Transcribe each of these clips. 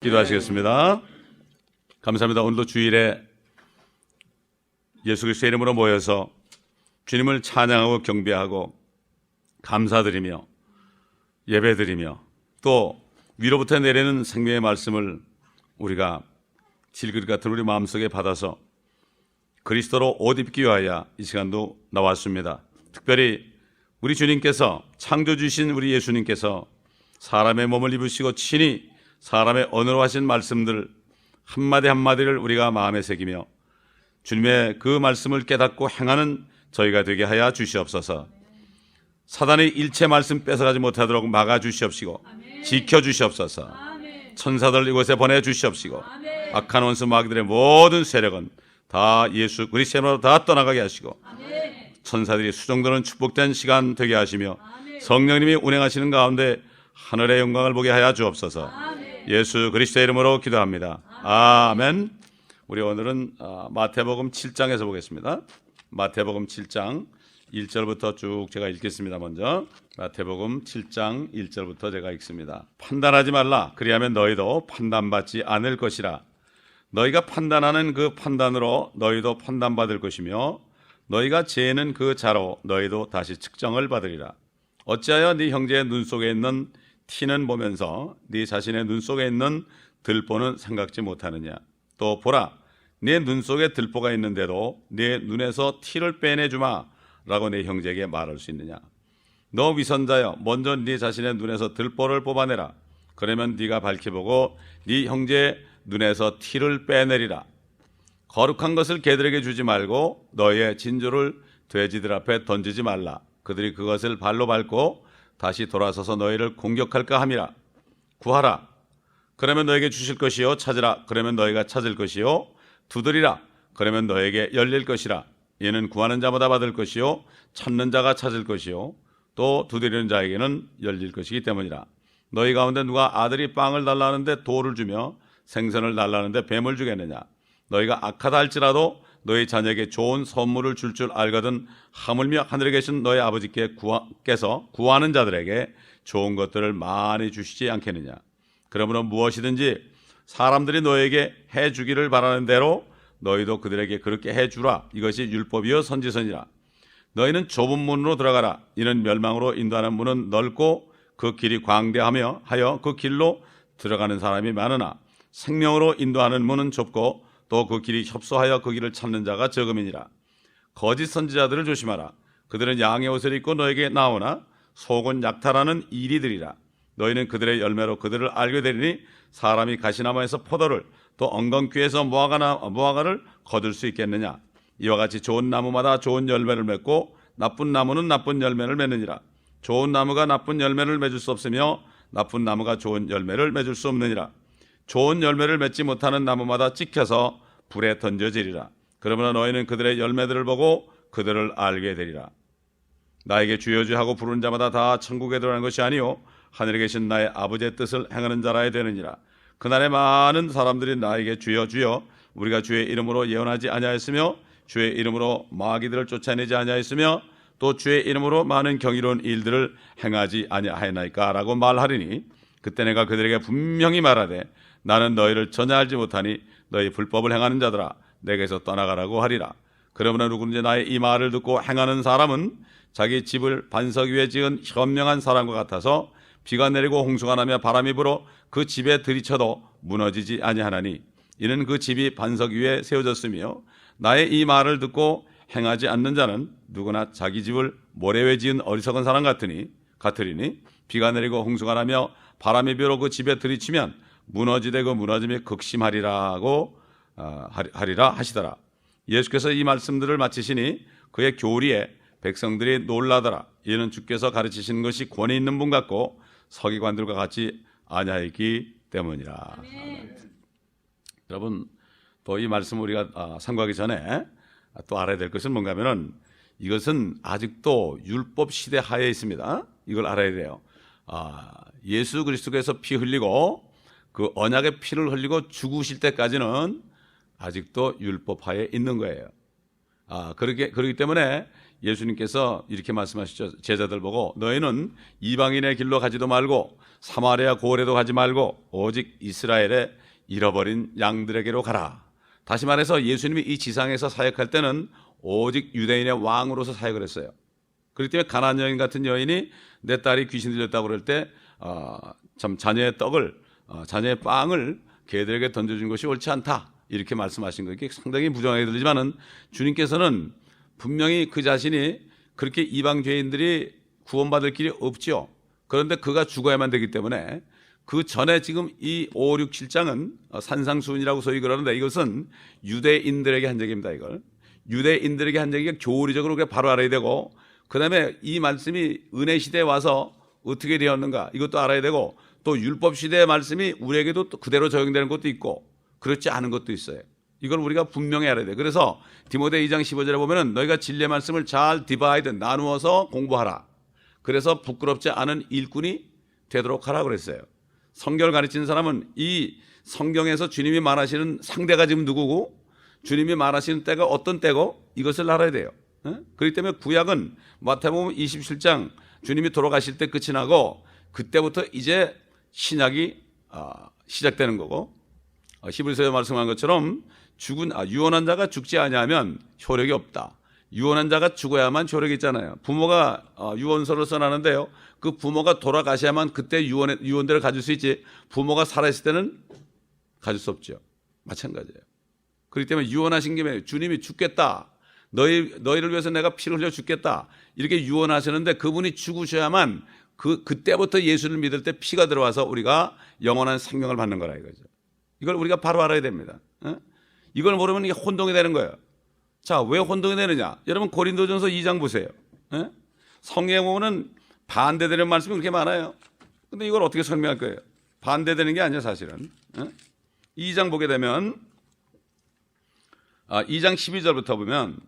기도하시겠습니다. 감사합니다. 오늘도 주일에 예수 그리스도의 이름으로 모여서 주님을 찬양하고 경배하고 감사드리며 예배드리며 또 위로부터 내리는 생명의 말씀을 우리가 질그릇 같은 우리 마음속에 받아서 그리스도로 옷 입기 위하여 이 시간도 나왔습니다. 특별히 우리 주님께서 창조주신 우리 예수님께서 사람의 몸을 입으시고 친히 사람의 언어로 하신 말씀들 한마디 한마디를 우리가 마음에 새기며 주님의 그 말씀을 깨닫고 행하는 저희가 되게 하여 주시옵소서. 사단이 일체 말씀 뺏어가지 못하도록 막아주시옵시고 지켜주시옵소서. 천사들 이곳에 보내주시옵시고 악한 원수 마귀들의 모든 세력은 다 예수 그리스도로 다 떠나가게 하시고 천사들이 수종드는 축복된 시간 되게 하시며 성령님이 운행하시는 가운데 하늘의 영광을 보게 하여 주옵소서. 예수 그리스도의 이름으로 기도합니다. 아멘. 우리 오늘은 마태복음 7장에서 보겠습니다. 마태복음 7장 1절부터 쭉 제가 읽겠습니다. 먼저 마태복음 7장 1절부터 제가 읽습니다. 판단하지 말라. 그리하면 너희도 판단받지 않을 것이라. 너희가 판단하는 그 판단으로 너희도 판단받을 것이며 너희가 재는 그 자로 너희도 다시 측정을 받으리라. 어찌하여 네 형제의 눈 속에 있는 티는 보면서 네 자신의 눈 속에 있는 들보는 생각지 못하느냐. 또 보라, 네 눈 속에 들보가 있는데도 네 눈에서 티를 빼내주마 라고 네 형제에게 말할 수 있느냐. 너 위선자여, 먼저 네 자신의 눈에서 들보를 뽑아내라. 그러면 네가 밝히 보고 네 형제의 눈에서 티를 빼내리라. 거룩한 것을 개들에게 주지 말고 너희의 진주를 돼지들 앞에 던지지 말라. 그들이 그것을 발로 밟고 다시 돌아서서 너희를 공격할까 함이라. 구하라. 그러면 너에게 주실 것이요. 찾으라. 그러면 너희가 찾을 것이요. 두드리라. 그러면 너에게 열릴 것이라. 이는 구하는 자마다 받을 것이요. 찾는 자가 찾을 것이요. 또 두드리는 자에게는 열릴 것이기 때문이라. 너희 가운데 누가 아들이 빵을 달라는데 돌을 주며 생선을 달라는데 뱀을 주겠느냐. 너희가 악하다 할지라도 너희 자녀에게 좋은 선물을 줄 알거든 하물며 하늘에 계신 너희 아버지께서 구하는 자들에게 좋은 것들을 많이 주시지 않겠느냐. 그러므로 무엇이든지 사람들이 너에게 해주기를 바라는 대로 너희도 그들에게 그렇게 해주라. 이것이 율법이요 선지서니라. 너희는 좁은 문으로 들어가라. 이는 멸망으로 인도하는 문은 넓고 그 길이 광대하며 하여 그 길로 들어가는 사람이 많으나 생명으로 인도하는 문은 좁고 또 그 길이 협소하여 그 길을 찾는 자가 적음이니라. 거짓 선지자들을 조심하라. 그들은 양의 옷을 입고 너에게 나오나 속은 약탈하는 이리들이라. 너희는 그들의 열매로 그들을 알게 되리니 사람이 가시나무에서 포도를 또 엉겅퀴에서 무화과를 거둘 수 있겠느냐. 이와 같이 좋은 나무마다 좋은 열매를 맺고 나쁜 나무는 나쁜 열매를 맺느니라. 좋은 나무가 나쁜 열매를 맺을 수 없으며 나쁜 나무가 좋은 열매를 맺을 수 없느니라. 좋은 열매를 맺지 못하는 나무마다 찍혀서 불에 던져지리라. 그러므로 너희는 그들의 열매들을 보고 그들을 알게 되리라. 나에게 주여 주여 하고 부르는 자마다 다 천국에 들어가는 것이 아니요 하늘에 계신 나의 아버지의 뜻을 행하는 자라야 되느니라. 그날에 많은 사람들이 나에게 주여 주여 우리가 주의 이름으로 예언하지 아니하였으며 주의 이름으로 마귀들을 쫓아내지 아니하였으며 또 주의 이름으로 많은 경이로운 일들을 행하지 아니하였나이까 라고 말하리니 그때 내가 그들에게 분명히 말하되 나는 너희를 전혀 알지 못하니 너희 불법을 행하는 자들아 내게서 떠나가라고 하리라. 그러므로 누구든지 나의 이 말을 듣고 행하는 사람은 자기 집을 반석 위에 지은 현명한 사람과 같아서 비가 내리고 홍수가 나며 바람이 불어 그 집에 들이쳐도 무너지지 아니하나니 이는 그 집이 반석 위에 세워졌으며 나의 이 말을 듣고 행하지 않는 자는 누구나 자기 집을 모래 위에 지은 어리석은 사람 같으리니 비가 내리고 홍수가 나며 바람이 불어 그 집에 들이치면 무너지되 그 무너짐이 극심하리라고 하리라 하시더라. 예수께서 이 말씀들을 마치시니 그의 교리에 백성들이 놀라더라. 이는 주께서 가르치시는 것이 권위 있는 분 같고 서기관들과 같이 아니하였기 때문이라. 여러분 또 이 말씀 우리가 상고하기 전에 또 알아야 될 것은 뭔가 하면은 이것은 아직도 율법 시대 하에 있습니다. 이걸 알아야 돼요. 예수 그리스도께서 피 흘리고 그 언약의 피를 흘리고 죽으실 때까지는 아직도 율법 하에 있는 거예요. 그렇기 때문에 예수님께서 이렇게 말씀하시죠. 제자들 보고 너희는 이방인의 길로 가지도 말고 사마리아 고을에도 가지 말고 오직 이스라엘의 잃어버린 양들에게로 가라. 다시 말해서 예수님이 이 지상에서 사역할 때는 오직 유대인의 왕으로서 사역을 했어요. 그렇기 때문에 가나안 여인 같은 여인이 내 딸이 귀신 들렸다고 그럴 때 참 자녀의 떡을 자녀의 빵을 개들에게 던져준 것이 옳지 않다 이렇게 말씀하신 거. 이게 상당히 부정하게 들리지만은 주님께서는 분명히 그 자신이 그렇게 이방 죄인들이 구원받을 길이 없죠. 그런데 그가 죽어야만 되기 때문에 그 전에 지금 이 5, 6, 7장은 산상수훈이라고 소위 그러는데 이것은 유대인들에게 한 얘기입니다. 이걸 유대인들에게 한 얘기가 교리적으로 바로 알아야 되고, 그 다음에 이 말씀이 은혜 시대에 와서 어떻게 되었는가 이것도 알아야 되고, 또 율법 시대의 말씀이 우리에게도 또 그대로 적용되는 것도 있고 그렇지 않은 것도 있어요. 이걸 우리가 분명히 알아야 돼. 그래서 디모데 2장 15절에 보면은 너희가 진리의 말씀을 잘 디바이드 나누어서 공부하라. 그래서 부끄럽지 않은 일꾼이 되도록 하라 그랬어요. 성경을 가르치는 사람은 이 성경에서 주님이 말하시는 상대가 지금 누구고 주님이 말하시는 때가 어떤 때고 이것을 알아야 돼요. 그렇기 때문에 구약은 마태복음 27장 주님이 돌아가실 때 끝이 나고 그때부터 이제 신약이 시작되는 거고, 히브리서에 말씀한 것처럼 유언한 자가 죽지 아니하면 효력이 없다. 유언한 자가 죽어야만 효력이 있잖아요. 부모가 유언서를 써놨는데요, 그 부모가 돌아가셔야만 그때 유언대로 가질 수 있지 부모가 살아있을 때는 가질 수 없죠. 마찬가지예요. 그렇기 때문에 유언하신 김에 주님이 죽겠다, 너희를 위해서 내가 피를 흘려 죽겠다 이렇게 유언하시는데 그분이 죽으셔야만 그때부터 예수를 믿을 때 피가 들어와서 우리가 영원한 생명을 받는 거라 이거죠. 이걸 우리가 바로 알아야 됩니다. 이걸 모르면 이게 혼동이 되는 거예요. 자, 왜 혼동이 되느냐? 여러분 고린도전서 2장 보세요. 성경에 보면 반대되는 말씀이 그렇게 많아요. 근데 이걸 어떻게 설명할 거예요? 반대되는 게 아니야 사실은. 2장 보게 되면 2장 12절부터 보면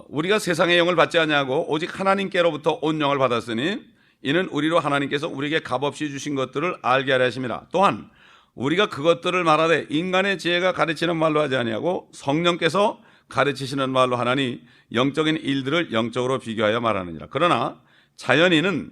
우리가 세상의 영을 받지 아니하고 오직 하나님께로부터 온 영을 받았으니 이는 우리로 하나님께서 우리에게 값없이 주신 것들을 알게 하려 하심이라. 또한 우리가 그것들을 말하되 인간의 지혜가 가르치는 말로 하지 아니하고 성령께서 가르치시는 말로 하나니 영적인 일들을 영적으로 비교하여 말하느니라. 그러나 자연인은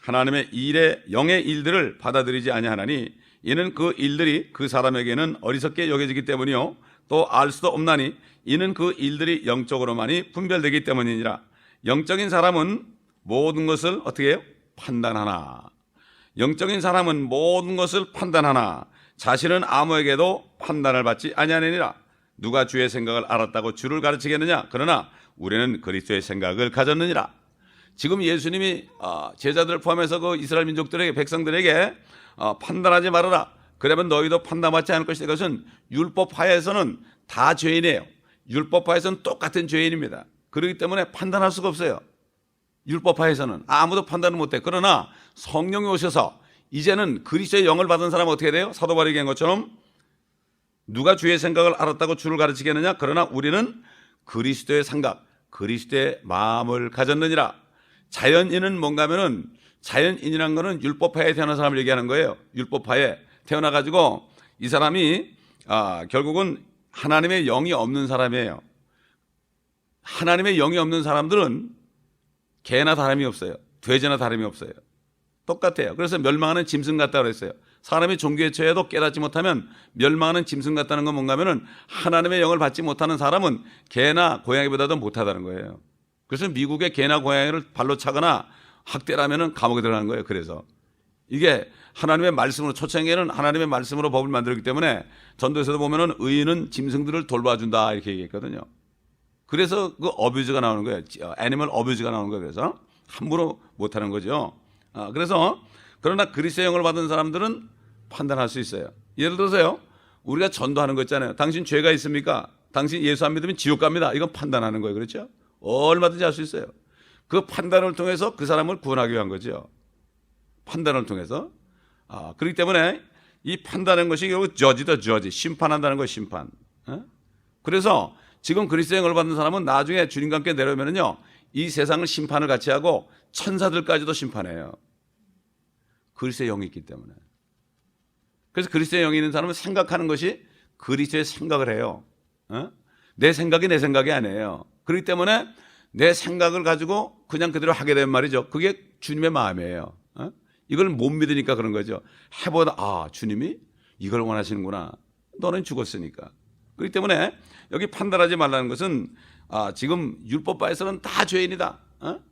하나님의 일의 영의 일들을 받아들이지 아니하나니 이는 그 일들이 그 사람에게는 어리석게 여겨지기 때문이요 또 알 수도 없나니 이는 그 일들이 영적으로만이 분별되기 때문이니라. 영적인 사람은 모든 것을 어떻게 해요? 판단하나. 영적인 사람은 모든 것을 판단하나 자신은 아무에게도 판단을 받지 아니하느니라. 누가 주의 생각을 알았다고 주를 가르치겠느냐? 그러나 우리는 그리스도의 생각을 가졌느니라. 지금 예수님이 제자들을 포함해서 그 이스라엘 민족들에게 백성들에게 판단하지 말아라. 그러면 너희도 판단받지 않을 것이다. 이것은 율법하에서는 다 죄인이에요. 율법하에서는 똑같은 죄인입니다. 그렇기 때문에 판단할 수가 없어요. 율법하에서는 아무도 판단을 못해. 그러나 성령이 오셔서 이제는 그리스도의 영을 받은 사람은 어떻게 돼요? 사도 바울이 얘기한 것처럼 누가 주의 생각을 알았다고 주를 가르치겠느냐? 그러나 우리는 그리스도의 생각, 그리스도의 마음을 가졌느니라. 자연인은 뭔가 하면은 자연인이라는 거는 율법하에 태어난 사람을 얘기하는 거예요. 율법하에 태어나가지고 이 사람이 결국은 하나님의 영이 없는 사람이에요. 하나님의 영이 없는 사람들은 개나 다름이 없어요. 돼지나 다름이 없어요. 똑같아요. 그래서 멸망하는 짐승 같다고 그랬어요. 사람이 종교에 처해도 깨닫지 못하면 멸망하는 짐승 같다는 건 뭔가 하면은 하나님의 영을 받지 못하는 사람은 개나 고양이보다도 못하다는 거예요. 그래서 미국의 개나 고양이를 발로 차거나 학대를 하면은 감옥에 들어가는 거예요. 그래서 이게 하나님의 말씀으로, 초창기에는 하나님의 말씀으로 법을 만들었기 때문에 전도에서도 보면은 의인은 짐승들을 돌봐준다 이렇게 얘기했거든요. 그래서 그 어뷰즈가 나오는 거예요. 애니멀 어뷰즈가 나오는 거예요. 그래서 함부로 못하는 거죠. 그래서 그러나 그리스도의 영을 받은 사람들은 판단할 수 있어요. 예를 들어서요, 우리가 전도하는 거 있잖아요. 당신 죄가 있습니까? 당신 예수 안 믿으면 지옥 갑니다. 이건 판단하는 거예요. 그렇죠? 얼마든지 할 수 있어요. 그 판단을 통해서 그 사람을 구원하기 위한 거죠. 판단을 통해서. 그렇기 때문에 이 판단하는 것이 결국 저지다, 저지. 심판한다는 거예요. 심판. 그래서 지금 그리스도의 영을 받는 사람은 나중에 주님과 함께 내려오면은요, 이 세상을 심판을 같이 하고 천사들까지도 심판해요. 그리스도의 영이 있기 때문에. 그래서 그리스도의 영이 있는 사람은 생각하는 것이 그리스도의 생각을 해요. 내 생각이 내 생각이 아니에요. 그렇기 때문에 내 생각을 가지고 그냥 그대로 하게 되면 말이죠. 그게 주님의 마음이에요. 이걸 못 믿으니까 그런 거죠. 해보다 주님이 이걸 원하시는구나. 너는 죽었으니까. 그렇기 때문에 여기 판단하지 말라는 것은 지금 율법바에서는 다 죄인이다.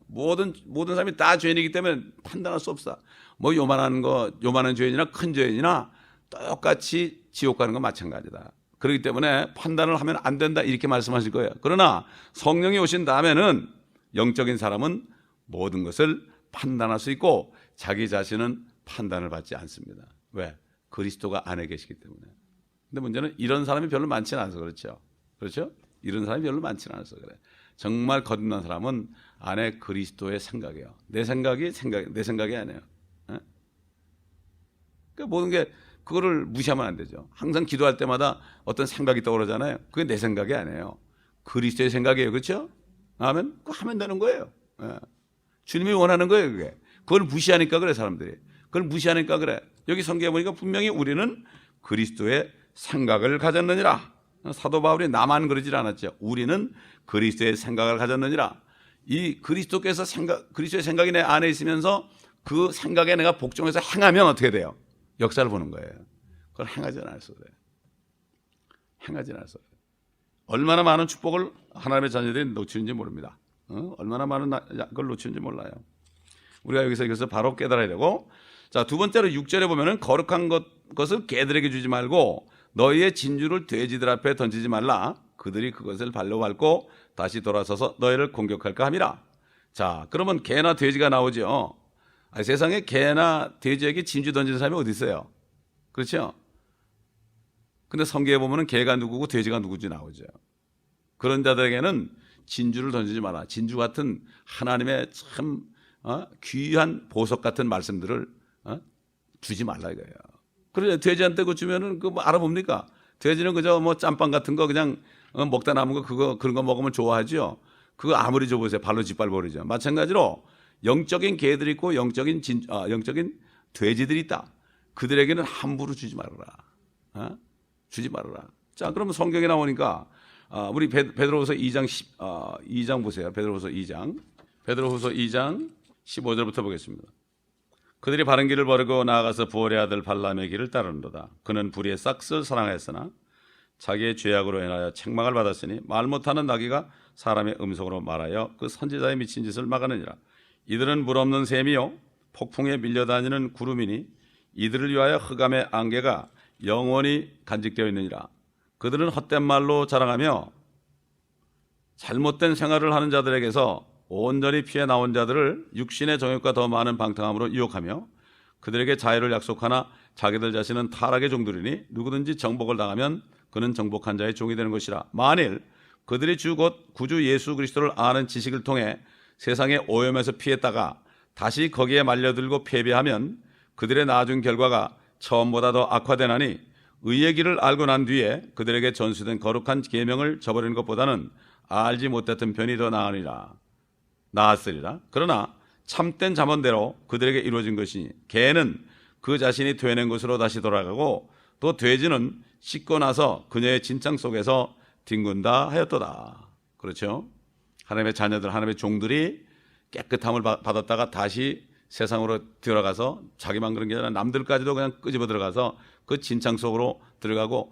모든 사람이 다 죄인이기 때문에 판단할 수 없어. 뭐 요만한 죄인이나 큰 죄인이나 똑같이 지옥 가는 건 마찬가지다. 그렇기 때문에 판단을 하면 안 된다 이렇게 말씀하실 거예요. 그러나 성령이 오신 다음에는 영적인 사람은 모든 것을 판단할 수 있고 자기 자신은 판단을 받지 않습니다. 왜? 그리스도가 안에 계시기 때문에. 근데 문제는 이런 사람이 별로 많지는 않아서 그렇죠. 그렇죠? 이런 사람이 별로 많지는 않아서 그래. 정말 거듭난 사람은 안에 그리스도의 생각이에요. 내 생각이 내 생각이 아니에요. 그러니까 모든 게 그거를 무시하면 안 되죠. 항상 기도할 때마다 어떤 생각이 떠오르잖아요. 그게 내 생각이 아니에요. 그리스도의 생각이에요. 그렇죠? 아멘? 그거 하면 되는 거예요. 주님이 원하는 거예요. 그걸 무시하니까 그래 사람들이. 그걸 무시하니까 그래. 여기 성경에 보니까 분명히 우리는 그리스도의 생각을 가졌느니라. 사도 바울이 나만 그러질 않았죠. 우리는 그리스도의 생각을 가졌느니라. 이 그리스도의 생각이 내 안에 있으면서 그 생각에 내가 복종해서 행하면 어떻게 돼요? 역사를 보는 거예요. 그걸 행하지 않아서 그래. 행하지 않아서 그래. 얼마나 많은 축복을 하나님의 자녀들이 놓치는지 모릅니다. 얼마나 많은 걸 놓치는지 몰라요. 우리가 여기서 이것을 바로 깨달아야 되고, 자, 두 번째로 6절에 보면은 거룩한 것을 개들에게 주지 말고 너희의 진주를 돼지들 앞에 던지지 말라. 그들이 그것을 발로 밟고 다시 돌아서서 너희를 공격할까 함이라. 자, 그러면 개나 돼지가 나오죠. 세상에 개나 돼지에게 진주 던지는 사람이 어디 있어요? 그렇죠? 근데 성경에 보면은 개가 누구고 돼지가 누구지 나오죠. 그런 자들에게는 진주를 던지지 마라. 진주 같은 하나님의 참 귀한 보석 같은 말씀들을 주지 말라 이거예요. 그래 돼지한테 그거 주면은 그거 뭐 알아봅니까? 돼지는 그저 뭐 짬빵 같은 거 그냥 먹다 남은 거 그런 거 먹으면 좋아하죠. 그거 아무리 줘보세요. 발로 짓밟아버리죠. 마찬가지로 영적인 개들이 있고 영적인 돼지들이 있다. 그들에게는 함부로 주지 말아라. 주지 말아라. 자, 그러면 성경에 나오니까 우리 베드로후서 2장 보세요. 베드로후서 2장 15절부터 보겠습니다. 그들이 바른 길을 버리고 나아가서 부올의 아들 발람의 길을 따르는도다. 그는 불의의 싹스를 사랑하였으나 자기의 죄악으로 인하여 책망을 받았으니 말 못하는 나귀가 사람의 음성으로 말하여 그 선지자의 미친 짓을 막으느니라. 이들은 물 없는 샘이요 폭풍에 밀려다니는 구름이니 이들을 위하여 흑암의 안개가 영원히 간직되어 있느니라. 그들은 헛된 말로 자랑하며 잘못된 생활을 하는 자들에게서 온전히 피해 나온 자들을 육신의 정욕과 더 많은 방탕함으로 유혹하며 그들에게 자유를 약속하나 자기들 자신은 타락의 종들이니 누구든지 정복을 당하면 그는 정복한 자의 종이 되는 것이라. 만일 그들이 주 곧 구주 예수 그리스도를 아는 지식을 통해 세상의 오염에서 피했다가 다시 거기에 말려들고 패배하면 그들의 나중 결과가 처음보다 더 악화되나니 의의 길을 알고 난 뒤에 그들에게 전수된 거룩한 계명을 저버리는 것보다는 알지 못했던 편이 더 나았으리라. 그러나 참된 잠언대로 그들에게 이루어진 것이니 개는 그 자신이 되낸 것으로 다시 돌아가고 또 돼지는 씻고 나서 그녀의 진창 속에서 뒹군다 하였도다. 그렇죠? 하나님의 자녀들, 하나님의 종들이 깨끗함을 받았다가 다시 세상으로 들어가서 자기만 그런 게 아니라 남들까지도 그냥 끄집어 들어가서 그 진창 속으로 들어가고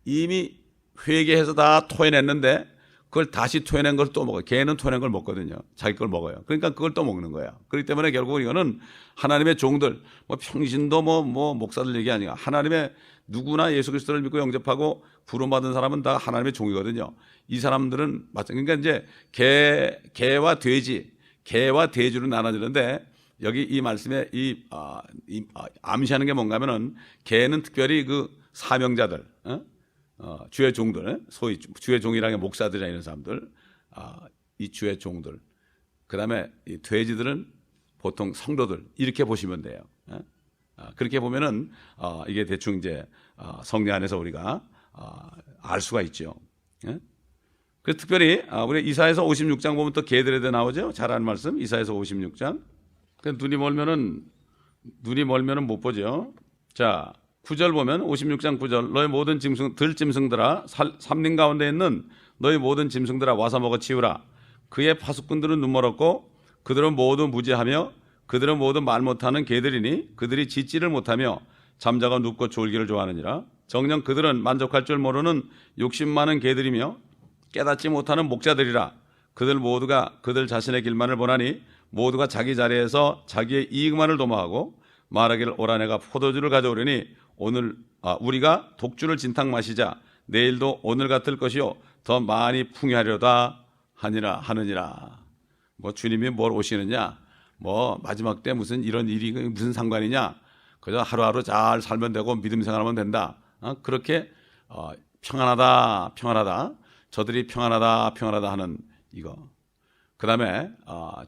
이미 회개해서 다 토해냈는데 그걸 다시 토해낸 걸 또 먹어요. 개는 토해낸 걸 먹거든요. 자기 걸 먹어요. 그러니까 그걸 또 먹는 거예요. 그렇기 때문에 결국 이거는 하나님의 종들, 뭐 평신도 뭐 목사들 얘기 아니야. 하나님의 누구나 예수 그리스도를 믿고 영접하고 부름받은 사람은 다 하나님의 종이거든요. 이 사람들은 그러니까 이제 개와 돼지로 나눠지는데 여기 이 말씀에 암시하는 게 뭔가면은 개는 특별히 그 사명자들, 주의 종들, 소위 주의 종이라는 게 목사들이나 이런 사람들, 이 주의 종들. 그다음에 이 돼지들은 보통 성도들 이렇게 보시면 돼요. 그렇게 보면은 이게 대충 이제 성령 안에서 우리가 알 수가 있죠. 그 특별히 우리 이사야서 56장 보면 또 개들에 대해 나오죠. 잘 아는 말씀 이사야서 56장. 눈이 멀면은 못 보죠. 자, 9절 보면 56장 9절 너희 모든 들짐승들아 삼림 가운데 있는 너희 모든 짐승들아 와서 먹어 치우라. 그의 파수꾼들은 눈멀었고 그들은 모두 무지하며 그들은 모두 말 못하는 개들이니 그들이 짖지를 못하며 잠자고 눕고 졸기를 좋아하느니라. 정녕 그들은 만족할 줄 모르는 욕심 많은 개들이며 깨닫지 못하는 목자들이라. 그들 모두가 그들 자신의 길만을 보나니 모두가 자기 자리에서 자기의 이익만을 도모하고 말하기를 오라 내가 포도주를 가져오려니 오늘 우리가 독주를 진탕 마시자 내일도 오늘 같을 것이요 더 많이 풍요하려다 하느니라. 뭐 주님이 뭘 오시느냐, 뭐 마지막 때 무슨 이런 일이 무슨 상관이냐, 그저 하루하루 잘 살면 되고 믿음 생활하면 된다. 그렇게 평안하다 저들이 평안하다 하는 이거. 그 다음에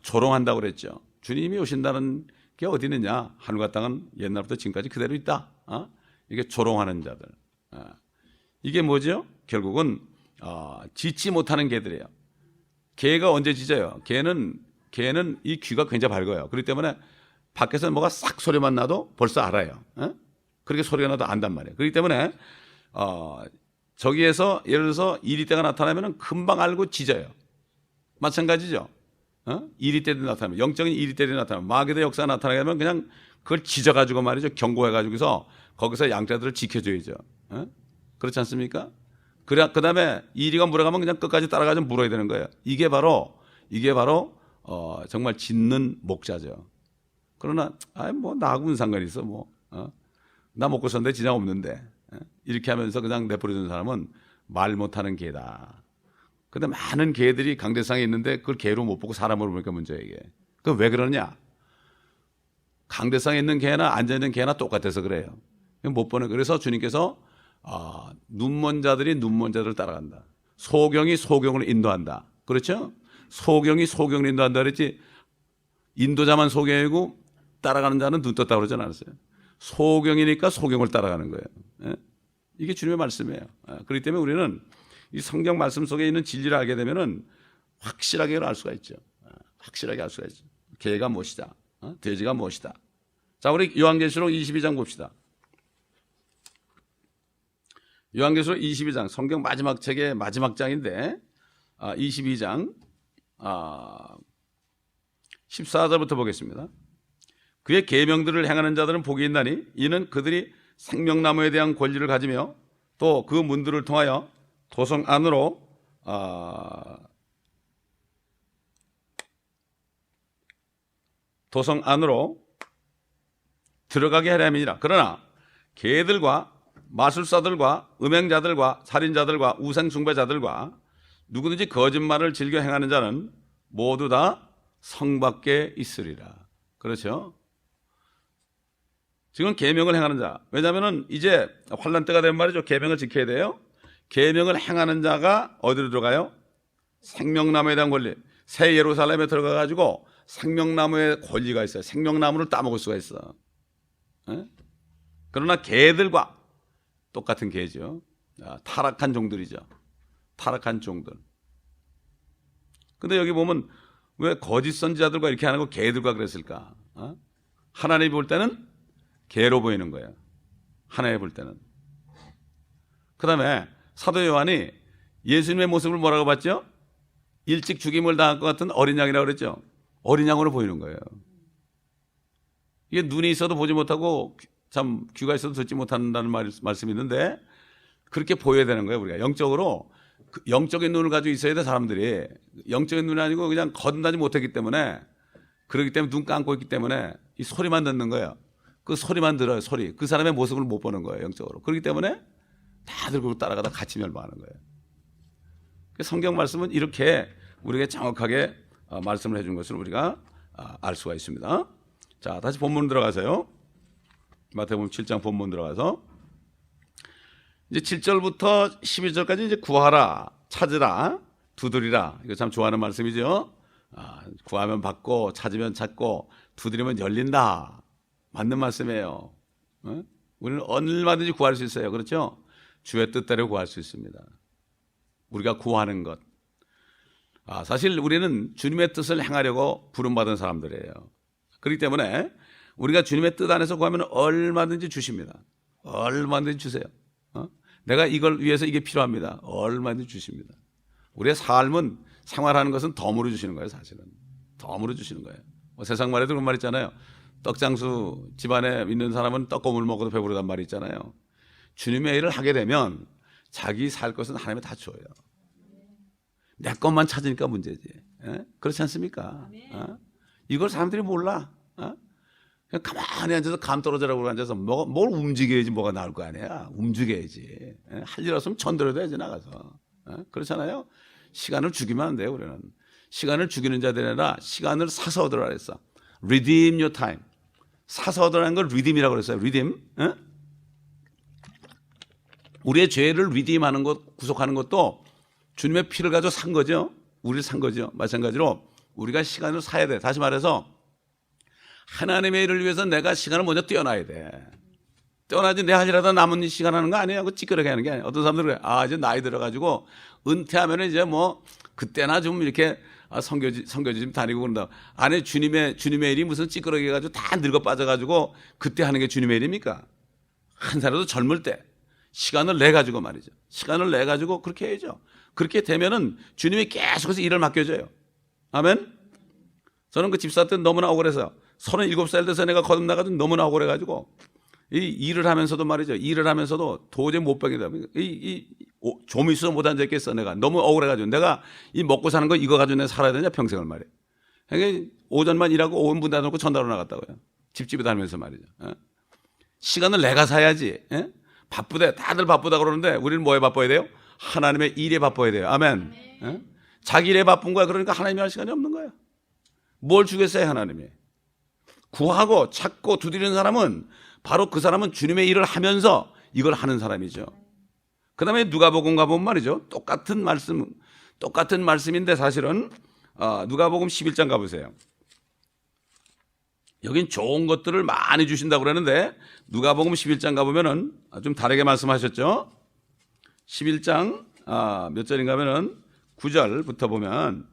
조롱한다고 그랬죠. 주님이 오신다는 게 어디 있느냐, 하늘과 땅은 옛날부터 지금까지 그대로 있다. 이게 조롱하는 자들. 이게 뭐죠? 결국은 짖지 못하는 개들이에요. 개가 언제 짖어요? 개는 이 귀가 굉장히 밝아요. 그렇기 때문에 밖에서 뭐가 싹 소리만 나도 벌써 알아요. 그렇게 소리가 나도 안단 말이에요. 그렇기 때문에 저기에서 예를 들어서 이리떼가 나타나면 금방 알고 짖어요. 마찬가지죠. 이리떼들이 나타나면, 영적인 이리떼들이 나타나면, 마귀의 역사가 나타나게 되면 그냥 그걸 짖어가지고 말이죠. 경고해가지고서 거기서 양자들을 지켜줘야죠. 그렇지 않습니까? 그래, 그 다음에 이리가 물어가면 그냥 끝까지 따라가서 물어야 되는 거예요. 이게 바로 정말 짖는 목자죠. 그러나 뭐 나하고 무슨 상관이 있어, 뭐 나 먹고 사는데 지장 없는데, 이렇게 하면서 그냥 내버려두는 사람은 말 못하는 개다. 근데 많은 개들이 강대상에 있는데 그걸 개로 못 보고 사람으로 보니까 문제예요, 이게. 그럼 왜 그러냐? 강대상에 있는 개나 앉아있는 개나 똑같아서 그래요. 못 보는. 그래서 주님께서 눈먼 자들이 눈먼 자들을 따라간다. 소경이 소경을 인도한다. 그렇죠? 소경이 소경을 인도한다 그랬지, 인도자만 소경이고 따라가는 자는 눈 떴다고 그러지 않았어요. 소경이니까 소경을 따라가는 거예요. 이게 주님의 말씀이에요. 그렇기 때문에 우리는 이 성경 말씀 속에 있는 진리를 알게 되면은 확실하게 알 수가 있죠. 확실하게 알 수가 있죠. 개가 무엇이다, 돼지가 무엇이다. 자, 우리 요한계시록 22장 봅시다. 요한계시록 22장, 성경 마지막 책의 마지막 장인데 22장 14절부터 보겠습니다. 그의 계명들을 행하는 자들은 복이 있나니 이는 그들이 생명나무에 대한 권리를 가지며 또 그 문들을 통하여 도성 안으로 들어가게 하려함이니라. 그러나 개들과 마술사들과 음행자들과 살인자들과 우상숭배자들과 누구든지 거짓말을 즐겨 행하는 자는 모두 다 성 밖에 있으리라. 그렇죠? 지금 계명을 행하는 자, 왜냐하면 이제 환난 때가 된 말이죠. 계명을 지켜야 돼요. 계명을 행하는 자가 어디로 들어가요? 생명나무에 대한 권리. 새 예루살렘에 들어가가지고 생명나무의 권리가 있어요. 생명나무를 따먹을 수가 있어. 그러나 개들과 똑같은 개죠. 타락한 종들이죠. 타락한 종들. 근데 여기 보면 왜 거짓 선지자들과 이렇게 하는 거 개들과 그랬을까? 하나님이 볼 때는 개로 보이는 거예요. 하나님이 볼 때는. 그 다음에 사도 요한이 예수님의 모습을 뭐라고 봤죠? 일찍 죽임을 당할 것 같은 어린 양이라고 그랬죠. 어린 양으로 보이는 거예요. 이게 눈이 있어도 보지 못하고 참 귀가 있어도 듣지 못한다는 말씀이 있는데 그렇게 보여야 되는 거예요. 우리가 영적으로 영적인 눈을 가지고 있어야 돼. 사람들이 영적인 눈이 아니고 그냥 거듭나지 못했기 때문에, 그렇기 때문에 눈 감고 있기 때문에 이 소리만 듣는 거예요. 그 소리만 들어요. 소리. 그 사람의 모습을 못 보는 거예요. 영적으로. 그렇기 때문에 다들 그걸 따라가다 같이 멸망하는 거예요. 성경 말씀은 이렇게 우리에게 정확하게 말씀을 해준 것을 우리가 알 수가 있습니다. 자, 다시 본문 들어가세요. 마태복음 7장 본문 들어가서 이제 7절부터 12절까지 이제 구하라, 찾으라, 두드리라. 이거 참 좋아하는 말씀이죠. 구하면 받고, 찾으면 찾고, 두드리면 열린다. 맞는 말씀이에요. 우리는 얼마든지 구할 수 있어요. 그렇죠? 주의 뜻대로 구할 수 있습니다. 우리가 구하는 것. 사실 우리는 주님의 뜻을 행하려고 부름받은 사람들이에요. 그렇기 때문에 우리가 주님의 뜻 안에서 구하면 얼마든지 주십니다. 얼마든지 주세요. 내가 이걸 위해서 이게 필요합니다. 얼마든지 주십니다. 우리의 삶은 생활하는 것은 덤으로 주시는 거예요. 사실은 덤으로 주시는 거예요. 뭐 세상 말에도 그런 말 있잖아요. 떡장수 집안에 있는 사람은 떡고물 먹어도 배부르단 말이 있잖아요. 주님의 일을 하게 되면 자기 살 것은 하나님이 다 줘요. 내 것만 찾으니까 문제지. 에? 그렇지 않습니까? 이걸 사람들이 몰라. 그냥 가만히 앉아서 감 떨어지라고 앉아서 뭘 움직여야지 뭐가 나올 거 아니야. 움직여야지. 할 일 없으면 전도라도 해야지 나가서. 그렇잖아요. 시간을 죽이면 안 돼요. 우리는 시간을 죽이는 자들이 아니라 시간을 사서 얻으라 그랬어. Redeem your time. 사서 얻으라는 걸 redeem이라고 그랬어요. redeem. 우리의 죄를 redeem하는 것, 구속하는 것도 주님의 피를 가지고 산 거죠. 우리를 산 거죠. 마찬가지로 우리가 시간을 사야 돼. 다시 말해서 하나님의 일을 위해서 내가 시간을 먼저 떼어놔야 돼. 떼어놔야지 내 할 일하다 남은 시간 하는 거 아니에요. 그 찌끄러게 하는 게 아니에요. 어떤 사람들은 그래. 이제 나이 들어가지고 은퇴하면 이제 뭐 그때나 좀 이렇게 선교지 좀 다니고 그런다. 아니 주님의 일이 무슨 찌끄러기 해가지고 다 늙어 빠져가지고 그때 하는 게 주님의 일입니까? 한 살라도 젊을 때 시간을 내 가지고 말이죠. 시간을 내 가지고 그렇게 해야죠. 그렇게 되면은 주님이 계속해서 일을 맡겨줘요. 아멘. 저는 그 집사 때 너무나 억울해서 37살 돼서 내가 거듭나가지고 너무나 억울해가지고 이 일을 하면서도 말이죠. 일을 하면서도 도저히 못 배겠다. 좀 있어도 못 앉아있겠어. 내가 너무 억울해가지고 내가 이 먹고 사는 거 이거 가지고 내가 살아야 되냐 평생을 말이에요. 그러니까 오전만 일하고 오후 문 닫아놓고 전달로 나갔다고요. 집집에 다니면서 말이죠. 시간을 내가 사야지. 바쁘대. 다들 바쁘다 그러는데 우리는 뭐에 바빠야 돼요? 하나님의 일에 바빠야 돼요. 아멘. 자기 일에 바쁜 거야. 그러니까 하나님이 할 시간이 없는 거야. 뭘 주겠어요 하나님이. 구하고 찾고 두드리는 사람은 바로 그 사람은 주님의 일을 하면서 이걸 하는 사람이죠. 그 다음에 누가복음 가보면 말이죠. 똑같은 말씀인데 사실은 누가복음 11장 가보세요. 여긴 좋은 것들을 많이 주신다고 그러는데 누가복음 11장 가보면은 좀 다르게 말씀하셨죠. 11장 몇 절인가 하면은 9절부터 보면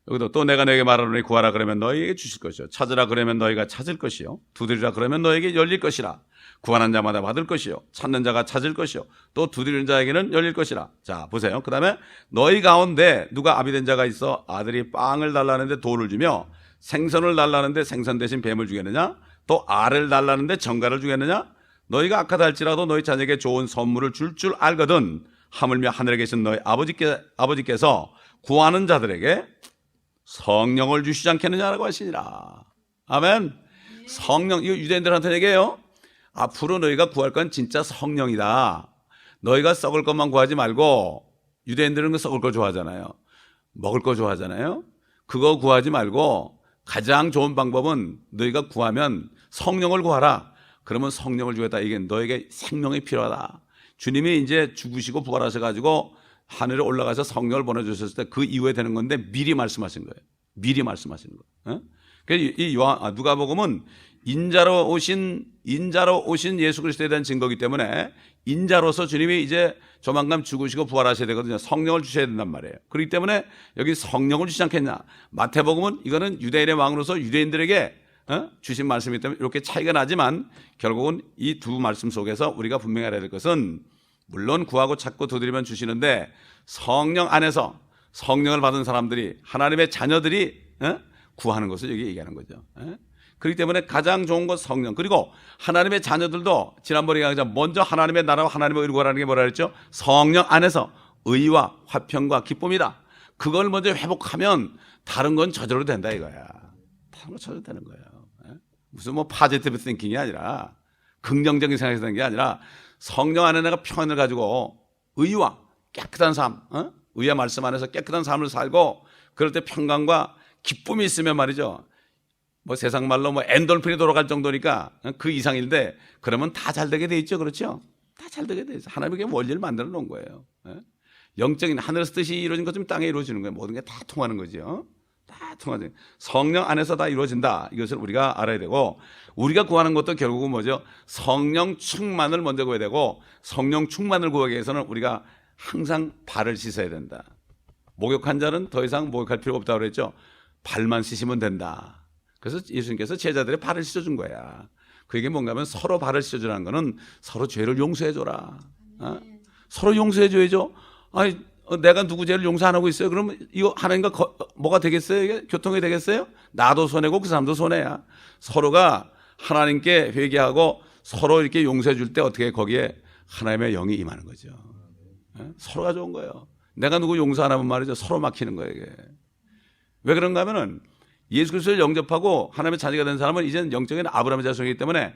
여기도 또 내가 너에게 말하노니 구하라 그러면 너희에게 주실 것이요 찾으라 그러면 너희가 찾을 것이요 두드리라 그러면 너에게 열릴 것이라 구하는 자마다 받을 것이요 찾는 자가 찾을 것이요 또 두드리는 자에게는 열릴 것이라. 자 보세요. 그 다음에 너희 가운데 누가 아비된 자가 있어 아들이 빵을 달라는데 돌을 주며 생선을 달라는데 생선 대신 뱀을 주겠느냐 또 알을 달라는데 정갈을 주겠느냐 너희가 악하다 할지라도 너희 자녀에게 좋은 선물을 줄 알거든 하물며 하늘에 계신 너희 아버지께서 구하는 자들에게 성령을 주시지 않겠느냐라고 하시니라. 아멘. 성령, 이거 유대인들한테 얘기해요. 앞으로 너희가 구할 건 진짜 성령이다. 너희가 썩을 것만 구하지 말고, 유대인들은 그 썩을 거 좋아하잖아요. 먹을 거 좋아하잖아요. 그거 구하지 말고 가장 좋은 방법은 너희가 구하면 성령을 구하라. 그러면 성령을 주겠다. 이게 너에게 생명이 필요하다. 주님이 이제 죽으시고 부활하셔가지고 하늘에 올라가서 성령을 보내주셨을 때 그 이후에 되는 건데 미리 말씀하신 거예요. 미리 말씀하시는 거예요. 그래서 이 누가복음은 인자로 오신 예수 그리스도에 대한 증거이기 때문에 인자로서 주님이 이제 조만간 죽으시고 부활하셔야 되거든요. 성령을 주셔야 된단 말이에요. 그렇기 때문에 여기 성령을 주시지 않겠냐. 마태복음은 이거는 유대인의 왕으로서 유대인들에게 주신 말씀이기 때문에 이렇게 차이가 나지만 결국은 이 두 말씀 속에서 우리가 분명히 알아야 될 것은 물론 구하고 찾고 두드리면 주시는데 성령 안에서 성령을 받은 사람들이 하나님의 자녀들이 구하는 것을 여기 얘기하는 거죠. 그렇기 때문에 가장 좋은 것 성령. 그리고 하나님의 자녀들도 지난번에 얘기한 먼저 하나님의 나라와 하나님의 의를 구하라는 게 뭐라 그랬죠? 성령 안에서 의와 화평과 기쁨이다. 그걸 먼저 회복하면 다른 건 저절로 된다 이거야. 다른 건 저절로 되는 거예요. 무슨 뭐 파지티브 띵킹이 아니라 긍정적인 생각이 되는 게 아니라 성령 안에 내가 평안을 가지고 의와 깨끗한 삶, 의의 말씀 안에서 깨끗한 삶을 살고 그럴 때 평강과 기쁨이 있으면 말이죠. 뭐 세상 말로 뭐 엔돌핀이 돌아갈 정도니까 그 이상인데 그러면 다 잘 되게 돼 있죠. 그렇죠? 다 잘 되게 돼 있어. 하나님의 원리를 만들어 놓은 거예요. 영적인 하늘에서 뜻이 이루어진 것처럼 땅에 이루어지는 거예요. 모든 게 다 통하는 거죠. 다 통하죠. 성령 안에서 다 이루어진다. 이것을 우리가 알아야 되고 우리가 구하는 것도 결국은 뭐죠? 성령 충만을 먼저 구해야 되고 성령 충만을 구하기 위해서는 우리가 항상 발을 씻어야 된다. 목욕한 자는 더 이상 목욕할 필요가 없다고 그랬죠. 발만 씻으면 된다. 그래서 예수님께서 제자들의 발을 씻어준 거야. 그게 뭔가 하면 서로 발을 씻어주라는 거는 서로 죄를 용서해줘라. 서로 용서해 줘야죠. 아니, 내가 누구 죄를 용서 안 하고 있어요. 그러면 이거 하나님과 뭐가 되겠어요? 이게 교통이 되겠어요? 나도 손해고 그 사람도 손해야. 서로가 하나님께 회개하고 서로 이렇게 용서해 줄 때 어떻게 거기에 하나님의 영이 임하는 거죠. 서로가 좋은 거예요. 내가 누구 용서 안 하면 말이죠. 서로 막히는 거예요, 이게. 왜 그런가 하면은 예수 그리스도를 영접하고 하나님의 자녀가 된 사람은 이제는 영적인 아브라함의 자손이기 때문에